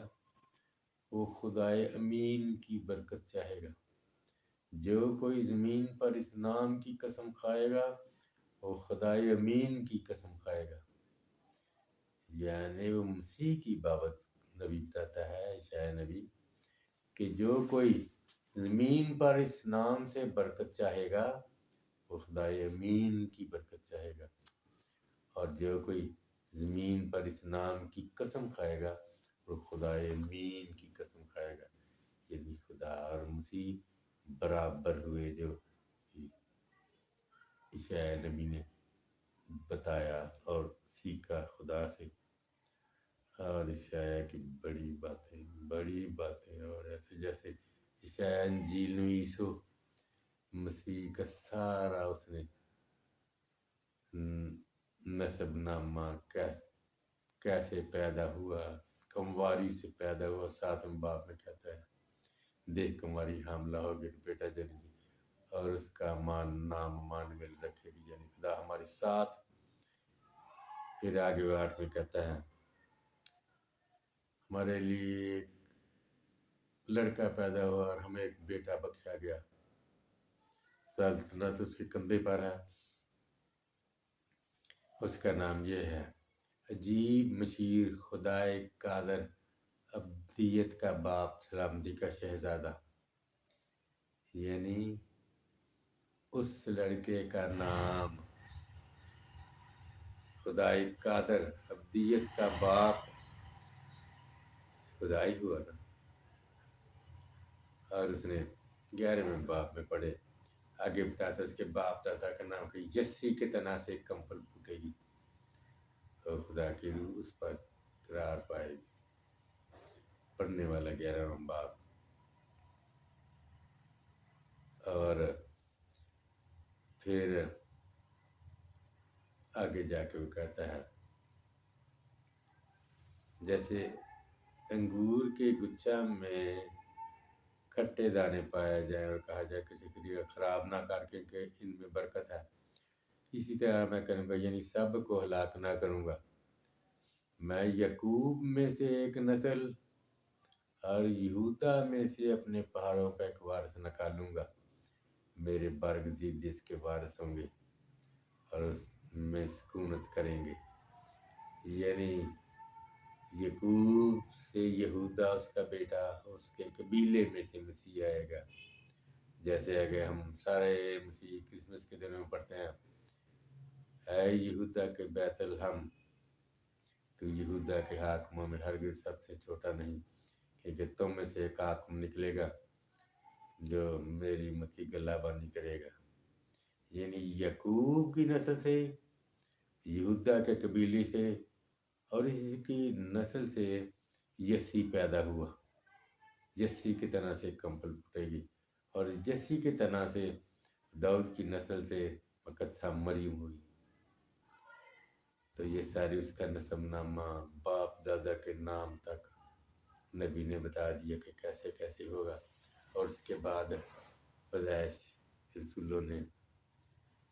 A: وہ خدائے امین کی برکت چاہے گا۔ جو کوئی زمین پر اس نام کی قسم کھائے گا وہ خدائے امین کی قسم کھائے گا۔ یعنی وہ مسیح کی بابت نبی بتاتا ہے، عیسائی نبی، کہ جو کوئی زمین پر اس نام سے برکت چاہے گا وہ خدائے امین کی برکت چاہے گا، اور جو کوئی زمین پر اس نام کی قسم کھائے گا وہ خدائے امین کی قسم کھائے گا۔ یعنی خدا اور مسیح برابر ہوئے، جو عیسائی نبی نے بتایا اور سیکھا خدا سے۔ اور عیسائی کی بڑی باتیں اور ایسے جیسے عیسائی انجیل نویس ہو، مسیح کا سارا اس نے نسب نامہ کیسے پیدا ہوا، کمواری سے پیدا ہوا۔ 7ویں باب میں کہتا ہے دیکھ کمواری حاملہ ہوگی بیٹا جنے گی اور اس کا نام مانویل رکھے گی، یعنی خدا ہمارے ساتھ۔ پھر آگے 8 میں کہتا ہے ہمارے لیے ایک لڑکا پیدا ہوا اور ہمیں ایک بیٹا بخشا گیا، سلطنت اس کے کندھے پر ہے، اس کا نام یہ ہے عجیب، مشیر، خدائے قادر، ابدیت کا باپ، سلامتی کا شہزادہ۔ یعنی اس لڑکے کا نام خدائے قادر، ابدیت کا باپ، خدائی ہوا نا۔ اور اس نے 11ویں باب میں پڑھے، آگے بتاتا اس کے باپ دادا کا نام کہ یسی کے تنا سے کمپل پھوٹے گی اور خدا کی روح اس پر قرار پائے گی۔ پڑھنے والا 11واں باب۔ اور پھر آگے جا کے وہ کہتا ہے جیسے انگور کے گچھا میں کھٹے دانے پائے جائیں اور کہا جائے کسی کے لیے خراب نہ کر کے کہ ان میں برکت ہے، اسی طرح میں کروں گا، یعنی سب کو ہلاک نہ کروں گا۔ میں یعقوب میں سے ایک نسل اور یہودا میں سے اپنے پہاڑوں کا ایک وارث نکالوں گا، میرے برگ زید اس کے وارث ہوں گے اور اس میں سکونت کریں گے۔ یعنی یعقوب سے یہودا اس کا بیٹا، اس کے قبیلے میں سے مسیح آئے گا۔ جیسے آگے ہم سارے مسیح کرسمس کے دنوں میں پڑھتے ہیں، اے یہودا کے بیت الحم، تو یہودا کے حاکموں میں ہرگز سب سے چھوٹا نہیں، کیونکہ تم میں سے ایک حاکم نکلے گا جو میری امت کی گلہ بانی کرے گا۔ یعنی یعقوب کی نسل سے، یہودا کے قبیلے سے، اور اسی کی نسل سے یسی پیدا ہوا۔ یسی کی طرح سے کمپل پھوٹے گی، اور یسی کی طرح سے داؤد کی نسل سے مقدسہ مریم ہوئی۔ تو یہ ساری اس کا نسب نامہ باپ دادا کے نام تک نبی نے بتا دیا کہ کیسے کیسے ہوگا، اور اس کے بعد پیدائش رسولوں نے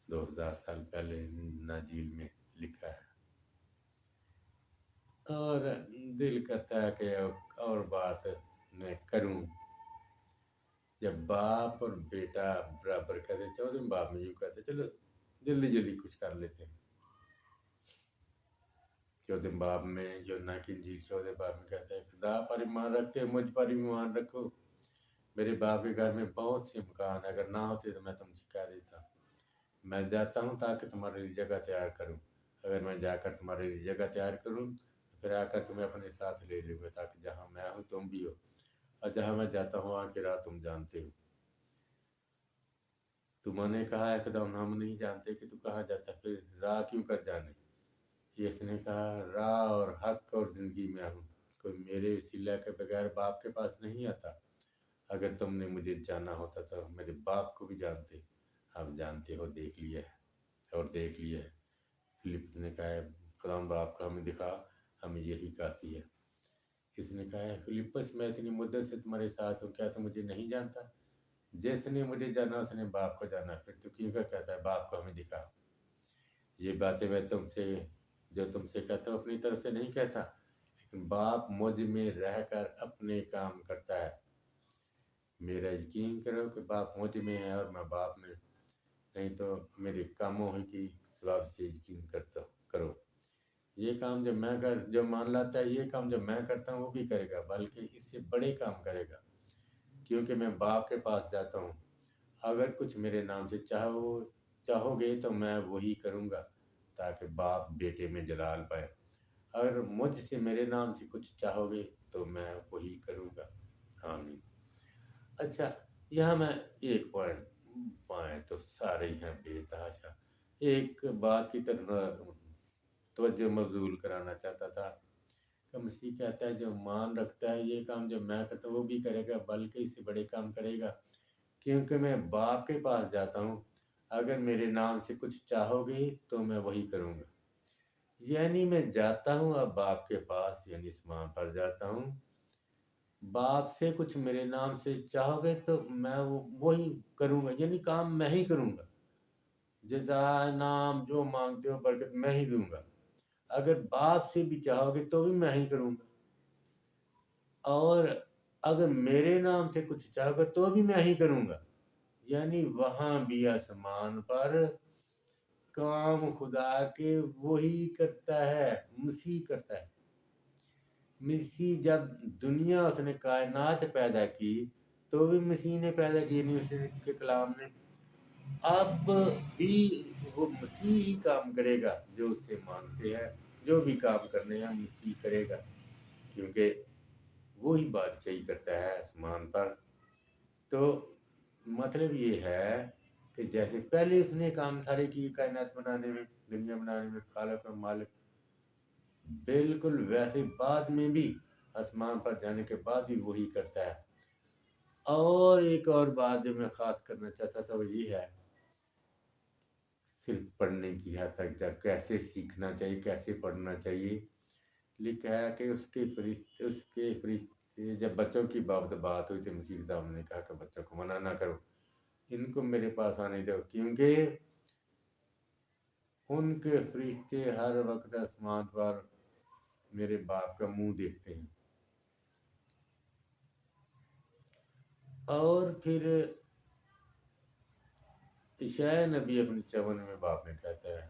A: 2000 سال پہلے انجیل میں لکھا ہے۔ اور دل کرتا ہے کہ اور بات میں کروں، جب باپ اور بیٹا برابر کہتے، 14ویں باب میں یوں کہتے، چلو جلدی کچھ کر لیتے ہیں۔ 14ویں باب میں یوحنا کی انجیل 14 باب میں کہتا ہے خدا پر ایمان رکھتے ہو، مجھ پر ایمان رکھو، میرے باپ کے گھر میں بہت سے مکان ہیں، اگر نہ ہوتے تو میں تم سے کہہ دیتا۔ میں جاتا ہوں تاکہ تمہارے لیے جگہ تیار کروں، اگر میں جا کر تمہارے لیے جگہ تیار کروں پھر آ کر تمہیں اپنے ساتھ لے لوں گا، تاکہ جہاں میں ہوں تم بھی ہو، اور جہاں میں جاتا ہوں وہاں کی راہ تم جانتے ہو۔ تم نے کہا ہے خدا ہم نہیں جانتے کہ تو کہاں جاتا، پھر راہ کیوں کر جانے؟ یس نے کہا راہ اور حق اور زندگی میں ہوں، کوئی میرے وسیلہ کے بغیر باپ کے پاس نہیں آتا۔ اگر تم نے مجھے جانا ہوتا تو میرے باپ کو بھی جانتے، اب جانتے ہو، دیکھ لیا ہے اور دیکھ لیا ہے۔ فلپس نے کہا ہے خدا باپ کا ہمیں دکھا، ہمیں یہی کافی ہے۔ اس نے کہا ہے فلپس میں اتنی مدت سے تمہارے ساتھ ہوں، کیا تم مجھے نہیں جانتا؟ جس نے مجھے جانا اس نے باپ کو جانا، پھر تو کیوں کہتا ہے باپ کو ہمیں دکھا؟ یہ باتیں میں تم سے کہتا ہوں اپنی طرف سے نہیں کہتا، لیکن باپ مجھ میں رہ کر اپنے کام کرتا ہے۔ میرا یقین کرو کہ باپ مجھ میں ہے اور میں باپ میں، نہیں تو میرے کاموں کی سبب سے یقین کرو۔ یہ کام جو مان لاتا ہے، یہ کام جو میں کرتا ہوں وہ بھی کرے گا، بلکہ اس سے بڑے کام کرے گا، کیونکہ میں باپ کے پاس جاتا ہوں۔ اگر کچھ میرے نام سے چاہو گے تو میں وہی کروں گا، تاکہ باپ بیٹے میں جلال پائے۔ اگر مجھ سے میرے نام سے کچھ چاہو گے تو میں وہی کروں گا۔ آمین۔ اچھا، یہاں میں ایک پوائنٹ تو سارے ہی ہیں بے تحاشا، ایک بات کی طرف توجہ مبذول کرانا چاہتا تھا کہ مسیح کہتا ہے جو مان رکھتا ہے یہ کام جو میں کرتا ہوں وہ بھی کرے گا، بلکہ اس سے بڑے کام کرے گا، کیونکہ میں باپ کے پاس جاتا ہوں۔ اگر میرے نام سے کچھ چاہو گے تو میں وہی کروں گا۔ یعنی میں جاتا ہوں اب باپ کے پاس، یعنی اسمان پر جاتا ہوں۔ باپ سے کچھ میرے نام سے چاہو گے تو میں وہی کروں گا، یعنی کام میں ہی کروں گا۔ جزا نام جو مانگتے ہو برکت میں ہی دوں گا۔ اگر باپ سے بھی چاہو گے تو بھی میں ہی کروں گا، اور اگر میرے نام سے کچھ چاہو گے تو بھی میں ہی کروں گا۔ یعنی وہاں بھی آسمان پر کام خدا کے وہی کرتا ہے، مسیح کرتا ہے۔ مسیح جب دنیا اس نے کائنات پیدا کی تو بھی مسیح نے پیدا کی، نہیں اس کے کلام نے۔ اب بھی وہ مسیح ہی کام کرے گا جو اس سے مانگتے ہیں، جو بھی کام کرنے ہیں مسیح کرے گا، کیونکہ وہی بادشاہی کرتا ہے آسمان پر۔ تو مطلب یہ ہے کہ جیسے پہلے اس نے کام سارے کی کائنات بنانے میں، دنیا بنانے میں، خالق اور مالک، بالکل ویسے بعد میں بھی آسمان پر جانے کے بعد بھی وہی کرتا ہے۔ اور ایک اور بات جو میں خاص کرنا چاہتا تھا وہ یہ ہے، صرف پڑھنے کی حد تک جب کیسے سیکھنا چاہیے، کیسے پڑھنا چاہیے، لکھا ہے کہ اس کے فرشتے جب بچوں کی بات ہوئی تھی، مسیح خدا نے کہا کہ بچوں کو منع نہ کرو، ان کو میرے پاس آنے دو، کیونکہ ان کے فرشتے ہر وقت آسمان پر میرے باپ کا منہ دیکھتے ہیں۔ اور پھر عیسیٰ نبی اپنے 54 باپ میں کہتا ہے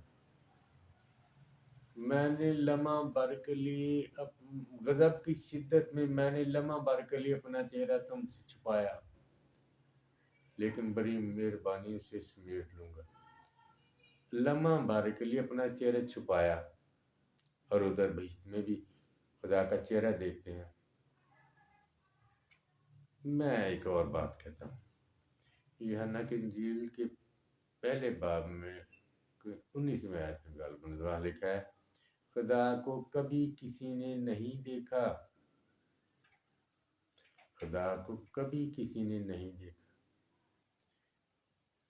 A: میں نے لمحہ بھر کے لیے غضب کی شدت میں میں نے لمحہ بھر کے لیے اپنا چہرہ تم سے چھپایا، لیکن بڑی مہربانی سے سمیٹ لوں گا۔ لمحہ بھر کے لیے اپنا چہرہ چھپایا، اور ادھر بہشت میں بھی خدا کا چہرہ دیکھتے ہیں۔ میں ایک اور بات کہتا ہوں، یوحنا کی انجیل کے پہلے باب میں 19ویں آیت میں غالباً لکھا ہے خدا کو کبھی کسی نے نہیں دیکھا، خدا کو کبھی کسی نے نہیں دیکھا۔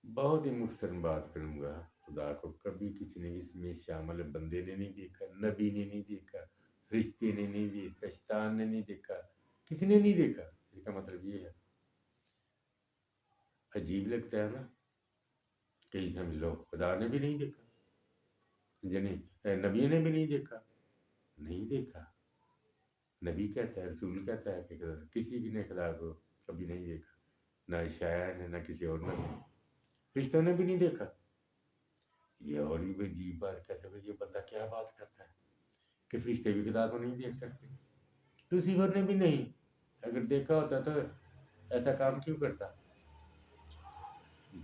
A: بہت ہی مختصر بات کروں گا، خدا کو کبھی کسی نے، اس میں شامل بندے نے نہیں دیکھا، نبی نے نہیں دیکھا، فرشتے نے نہیں دیکھا، شیطان نے نہیں دیکھا، کسی نے نہیں دیکھا۔ اس کا مطلب یہ ہے، عجیب لگتا ہے نا، کئی سمجھ لو خدا نے بھی نہیں دیکھا، یعنی نبی نے بھی نہیں دیکھا، نہیں دیکھا۔ نبی کہتا ہے، رسول کہتا ہے کہ کسی نے خدا کو کبھی نہیں دیکھا، نہ عیسیٰ نے، نہ کسی اور نے، فرشتوں نے بھی نہیں دیکھا۔ یہ اور بھی عجیب بات کہتے ہیں، یہ بندہ کیا بات کرتا ہے کہ فرشتے بھی خدا کو نہیں دیکھ سکتے، لوسیفر نے بھی نہیں، اگر دیکھا ہوتا تو ایسا کام کیوں کرتا؟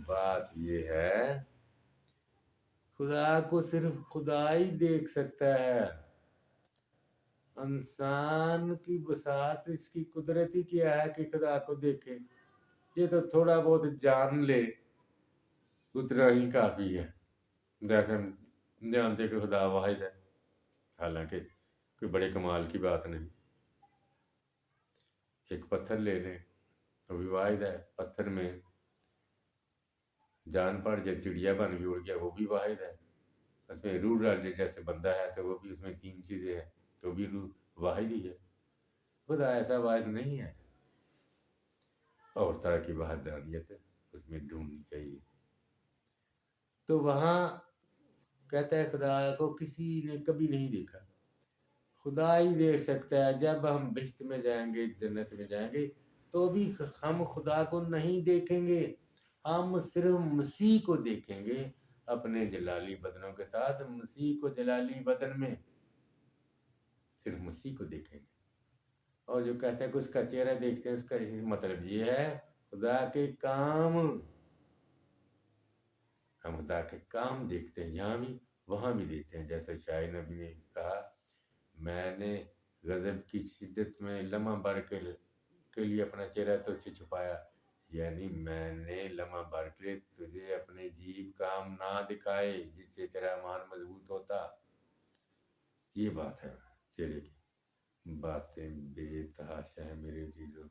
A: بات یہ ہے خدا کو صرف خدا ہی دیکھ سکتا ہے. انسان کی بساط اس کی قدرت ہی کیا ہے کہ خدا کو دیکھے. یہ تو تھوڑا بہت جان لے اتنا ہی کافی ہے. جیسے ہم جانتے کہ خدا واحد ہے، حالانکہ کوئی بڑے کمال کی بات نہیں. ایک پتھر لے لیں، وہ بھی واحد ہے. پتھر میں جان پڑ جائے، چڑیا بن کے اڑ گیا، وہ بھی واحد ہے. اس میں روح ڈال جائے جیسے بندہ ہے تو وہ بھی، اس میں 3 چیزیں ہیں تو بھی روح واحد ہی ہے. خدا ایسا واحد نہیں ہے. اور طرح کی وحدانیت اس میں ڈھونڈنی چاہیے. تو وہاں کہتا ہے خدا کو کسی نے کبھی نہیں دیکھا. خدا ہی دیکھ سکتا ہے. جب ہم بہشت میں جائیں گے، جنت میں جائیں گے، تو بھی ہم خدا کو نہیں دیکھیں گے. ہم صرف مسیح کو دیکھیں گے اپنے جلالی بدنوں کے ساتھ. مسیح کو جلالی بدن میں صرف مسیح کو دیکھیں گے. اور جو کہتا ہے کہ اس کا چہرہ دیکھتے ہیں، اس کا مطلب یہ ہے خدا کے کام. ہم خدا کے کام دیکھتے ہیں، یہاں بھی وہاں بھی دیکھتے ہیں. جیسے شاعر نبی نے کہا، میں نے غضب کی شدت میں لمحہ بھر کے لیے اپنا چہرہ تجھ سے چھپایا. یعنی میں نے لمحہ بھر کے تجھے اپنے عجیب کام نہ دکھائے جس سے تیرا ایمان مضبوط ہوتا. یہ بات ہے چہرے کی. باتیں بے تحاشا ہے میرے عزیزو.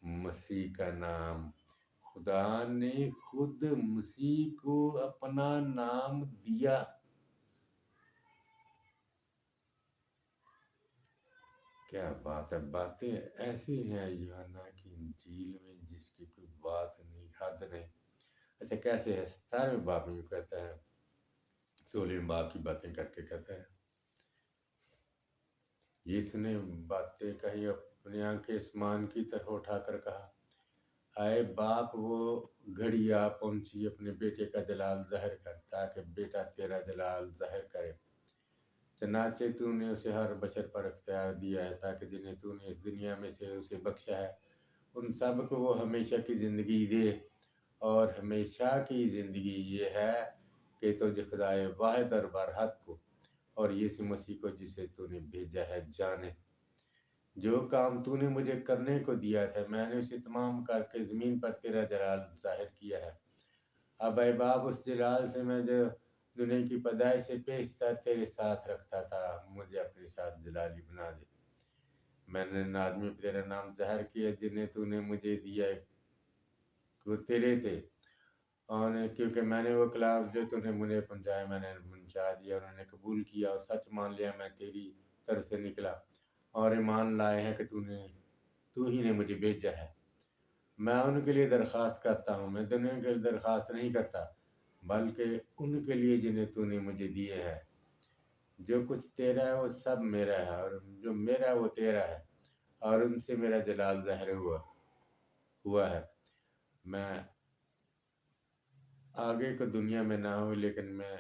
A: مسیح کا نام، خدا نے خود مسیح کو اپنا نام دیا. کیا بات ہے. باتیں ایسی ہیں یوحنا کی انجیل میں جس کی کوئی بات نہیں، حد نہیں. اچھا کیسے ہے؟ 17ویں باب میں کہتا ہے، 16ویں باب کی باتیں کر کے کہتا ہے، یسوع نے باتیں کہی، اپنی آنکھیں آسمان کی طرف اٹھا کر کہا، اے باپ وہ گھڑی آ پہنچی، اپنے بیٹے کا جلال ظاہر کر تاکہ بیٹا تیرا جلال ظاہر کرے. چنانچہ تو نے اسے ہر بشر پر اختیار دیا ہے تاکہ جنہیں تو نے اس دنیا میں سے اسے بخشا ہے ان سب کو وہ ہمیشہ کی زندگی دے. اور ہمیشہ کی زندگی یہ ہے کہ تجھ خدائے واحد اور برحق کو اور یسوع مسیح کو جسے تو نے بھیجا ہے جانے. جو کام تو نے مجھے کرنے کو دیا تھا میں نے اسے تمام کر کے زمین پر تیرا جلال ظاہر کیا ہے. اب اے باپ اس جلال سے میں جو دنیا کی پیدائش سے پیشتر تیرے ساتھ رکھتا تھا مجھے اپنے ساتھ جلالی بنا دے. میں نے ان آدمی پہ تیرا نام ظاہر کیا جنہیں تو نے مجھے دیا ہے کہ وہ تیرے تھے، اور کیونکہ میں نے وہ کلام جو تو نے مجھے پہنچایا میں نے پہنچا دیا. انہوں نے قبول کیا اور سچ مان لیا میں تیری طرف سے نکلا اور ایمان لائے ہیں کہ تو ہی نے مجھے بھیجا ہے. میں ان کے لیے درخواست کرتا ہوں، میں دنیا کے لیے درخواست نہیں کرتا بلکہ ان کے لیے جنہیں تو نے مجھے دیے ہے. جو کچھ تیرا ہے وہ سب میرا ہے اور جو میرا ہے وہ تیرا ہے اور ان سے میرا جلال ظاہر ہوا ہے. میں آگے کو دنیا میں نہ ہوں لیکن میں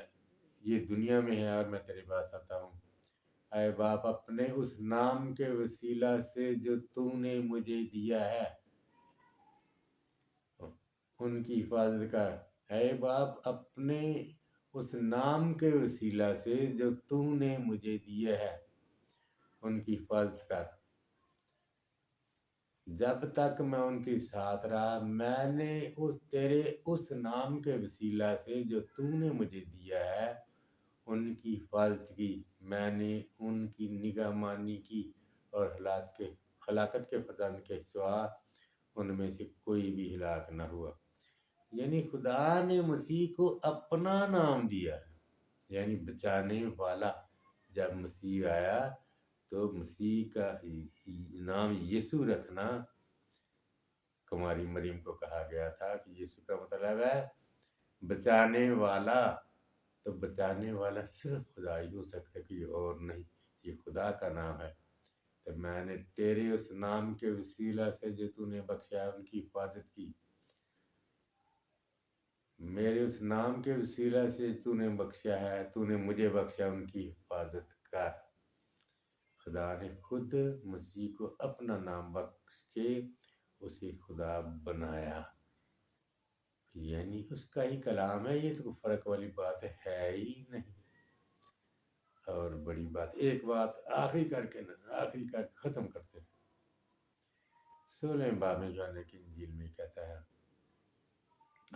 A: یہ دنیا میں ہے اور میں تیرے پاس آتا ہوں. اے باپ اپنے اس نام کے وسیلہ سے جو تو نے مجھے دیا ہے ان کی حفاظت کر. اے باپ اپنے اس نام کے وسیلہ سے جو تو نے مجھے دیا ہے ان کی حفاظت کر. جب تک میں ان کے ساتھ رہا میں نے تیرے اس نام کے وسیلہ سے جو تو نے مجھے دیا ہے ان کی حفاظت کی. میں نے ان کی نگہ مانی کی اور خلاقت کے فرزند کے سوا ان میں سے کوئی بھی ہلاک نہ ہوا. یعنی خدا نے مسیح کو اپنا نام دیا ہے، یعنی بچانے والا. جب مسیح آیا تو مسیح کا نام یسوع رکھنا کماری مریم کو کہا گیا تھا کہ یسوع کا مطلب ہے بچانے والا. تو بچانے والا صرف خدا ہی ہو سکتا ہے، کوئی اور نہیں. یہ خدا کا نام ہے. تو میں نے تیرے اس نام کے وسیلہ سے جو تو نے بخشا ان کی حفاظت کی. میرے اس نام کے وسیلہ سے تو نے بخشا ہے، تو نے مجھے بخشا، ان کی حفاظت کر. خدا نے خود مسیح کو اپنا نام بخش کے اسے خدا بنایا، یعنی اس کا ہی کلام ہے، یہ تو کوئی فرق والی بات ہے ہی نہیں۔ اور بڑی بات، ایک بات آخری کر کے ختم کرتے ہیں۔ 16 باب میں یوحنا کی انجیل میں کہتا ہے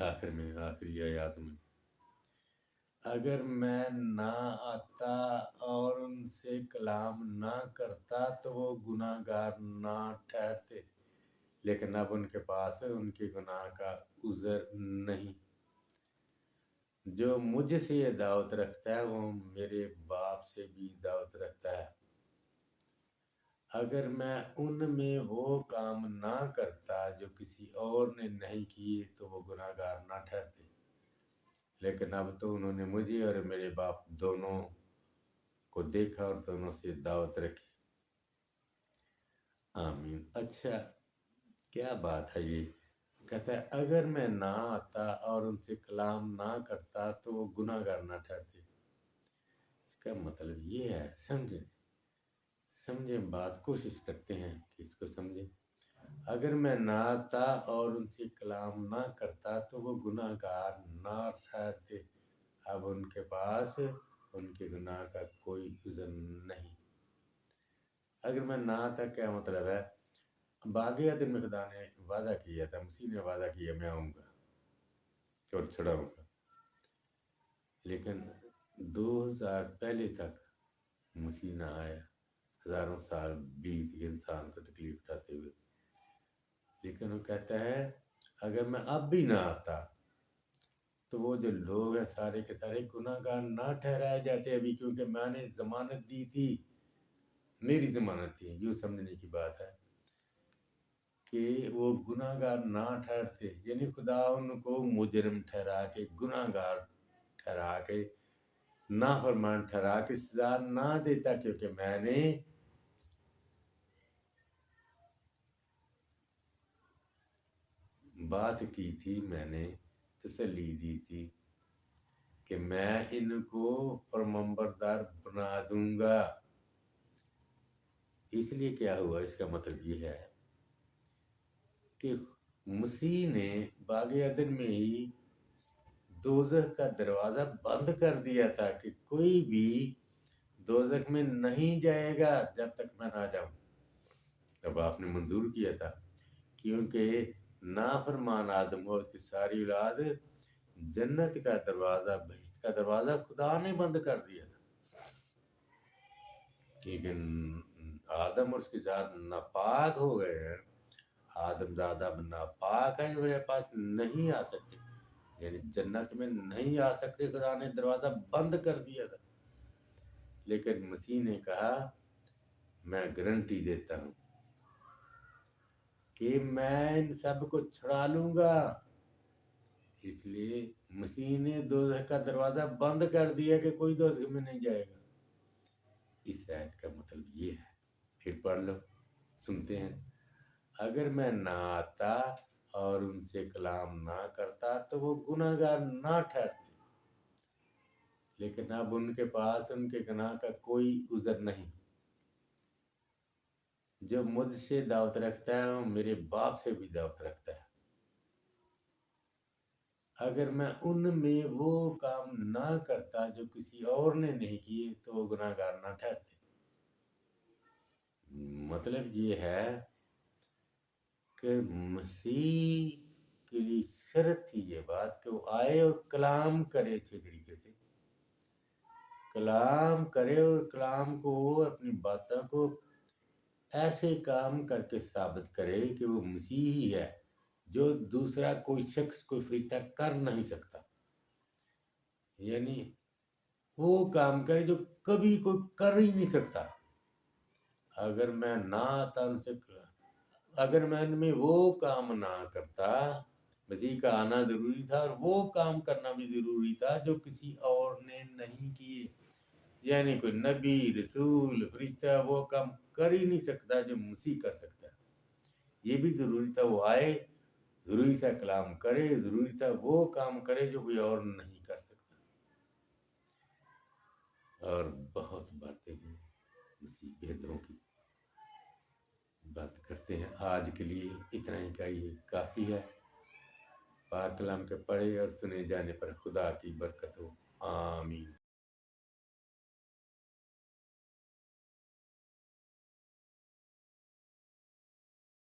A: آخر میں، آخری آیات میں، اگر میں نہ آتا اور ان سے کلام نہ کرتا تو وہ گناہ گار نہ ٹھہرتے، لیکن اب ان کے پاس ان کے گناہ کا عذر نہیں۔ جو مجھ سے یہ دعوت رکھتا ہے وہ میرے باپ سے بھی دعوت رکھتا ہے۔ اگر میں ان میں وہ کام نہ کرتا جو کسی اور نے نہیں کیے تو وہ گناہ گار نہ ٹھہرتے، لیکن اب تو انہوں نے مجھے اور میرے باپ دونوں کو دیکھا اور دونوں سے دعوت رکھی۔ آمین۔ اچھا، کیا بات ہے یہ؟ کہتا ہے اگر میں نہ آتا اور ان سے کلام نہ کرتا تو وہ گناہ گار نہ ٹھہرتے۔ اس کا مطلب یہ ہے، سمجھیں بات، کوشش کرتے ہیں کہ اس کو سمجھیں۔ اگر میں نہ آتا اور ان سے کلام نہ کرتا تو وہ گناہ گار نہ ٹھہرتے، اب ان کے پاس ان کے گناہ کا کوئی عذر نہیں۔ اگر میں نہ آتا کیا مطلب ہے؟ باغ عدن میں خدا نے وعدہ کیا تھا، مسیح نے وعدہ کیا میں آؤں گا اور چھڑاؤں گا، لیکن 2000 پہلے تک مسیح نہ آیا، ہزاروں سال بیت گئے انسان کو تکلیف اٹھاتے ہوئے، لیکن وہ کہتا ہے اگر میں اب بھی نہ آتا تو وہ جو لوگ ہیں سارے کے سارے گناہ گار نہ ٹھہرائے جاتے، ابھی کیونکہ میں نے ضمانت دی تھی، میری ضمانت تھی۔ یوں سمجھنے کی بات ہے کہ وہ گناہ گار نہ ٹھہرتے، یعنی خدا ان کو مجرم ٹھہرا کے، گناہ گار ٹھہرا کے، نافرمان ٹھہرا کے سزا نہ دیتا، کیونکہ میں نے بات کی تھی، میں نے تسلی دی تھی کہ میں ان کو فرمانبردار بنا دوں گا۔ اس لیے کیا ہوا، اس کا مطلب یہ ہے کہ مسیح نے باغ عدن میں ہی دوزخ کا دروازہ بند کر دیا تھا کہ کوئی بھی دوزخ میں نہیں جائے گا جب تک میں نہ جاؤں۔ تب آپ نے منظور کیا تھا، کیونکہ نافرمان آدم اور اس کی ساری اولاد جنت کا دروازہ، بہشت کا دروازہ خدا نے بند کر دیا تھا، کیونکہ آدم اور اس کی ذات ناپاک ہو گئے ہیں۔ آدم زادہ ناپاک ہیں، میرے پاس نہیں آ سکتے، یعنی جنت میں نہیں آ سکتے، خدا نے دروازہ بند کر دیا تھا۔ لیکن مسیح نے کہا میں گارنٹی دیتا ہوں کہ میں ان سب کو چھڑا لوں گا۔ اس لیے مسیح نے دوزخ کا دروازہ بند کر دیا کہ کوئی دوزخ میں نہیں جائے گا۔ اس آیت کا مطلب یہ ہے، پھر پڑھ لو، سنتے ہیں۔ اگر میں نہ آتا اور ان سے کلام نہ کرتا تو وہ گناہ گار نہ ٹھہرتے، لیکن اب ان کے پاس ان کے گناہ کا کوئی عذر نہیں۔ جو مجھ سے دعوت رکھتا ہے وہ میرے باپ سے بھی دعوت رکھتا ہے۔ اگر میں ان میں وہ کام نہ کرتا جو کسی اور نے نہیں کیے تو وہ گناہ گار نہ ٹھہرتے۔ مطلب یہ ہے کہ مسیح کے لیے شرط تھی یہ بات کہ وہ آئے اور کلام کرے، اچھے طریقے سے کلام کرے، اور کلام کو، اپنی باتوں کو ایسے کام کر کے ثابت کرے کہ وہ مسیح ہی ہے، جو دوسرا کوئی شخص، کوئی فرشتہ کر نہیں سکتا۔ یعنی وہ کام کرے جو کبھی کوئی کر ہی نہیں سکتا۔ اگر میں نہ آتا ان سے، اگر میں ان میں وہ کام نہ کرتا، مسیح کا آنا ضروری تھا اور وہ کام کرنا بھی ضروری تھا جو کسی اور نے نہیں کیے، یعنی کوئی نبی، رسول، فرشتہ وہ کام کر ہی نہیں سکتا جو مسیح کر سکتا ہے۔ یہ بھی ضروری تھا وہ آئے، ضروری تھا کلام کرے، ضروری تھا وہ کام کرے جو کوئی اور نہیں کر سکتا۔ اور بہت باتیں ہیں مسیح بھیدوں کی، بات کرتے ہیں آج کے لیے اتنا ہی کا یہ کافی ہے پاک کلام کے پڑھے اور سنے جانے پر خدا کی برکت ہو آمین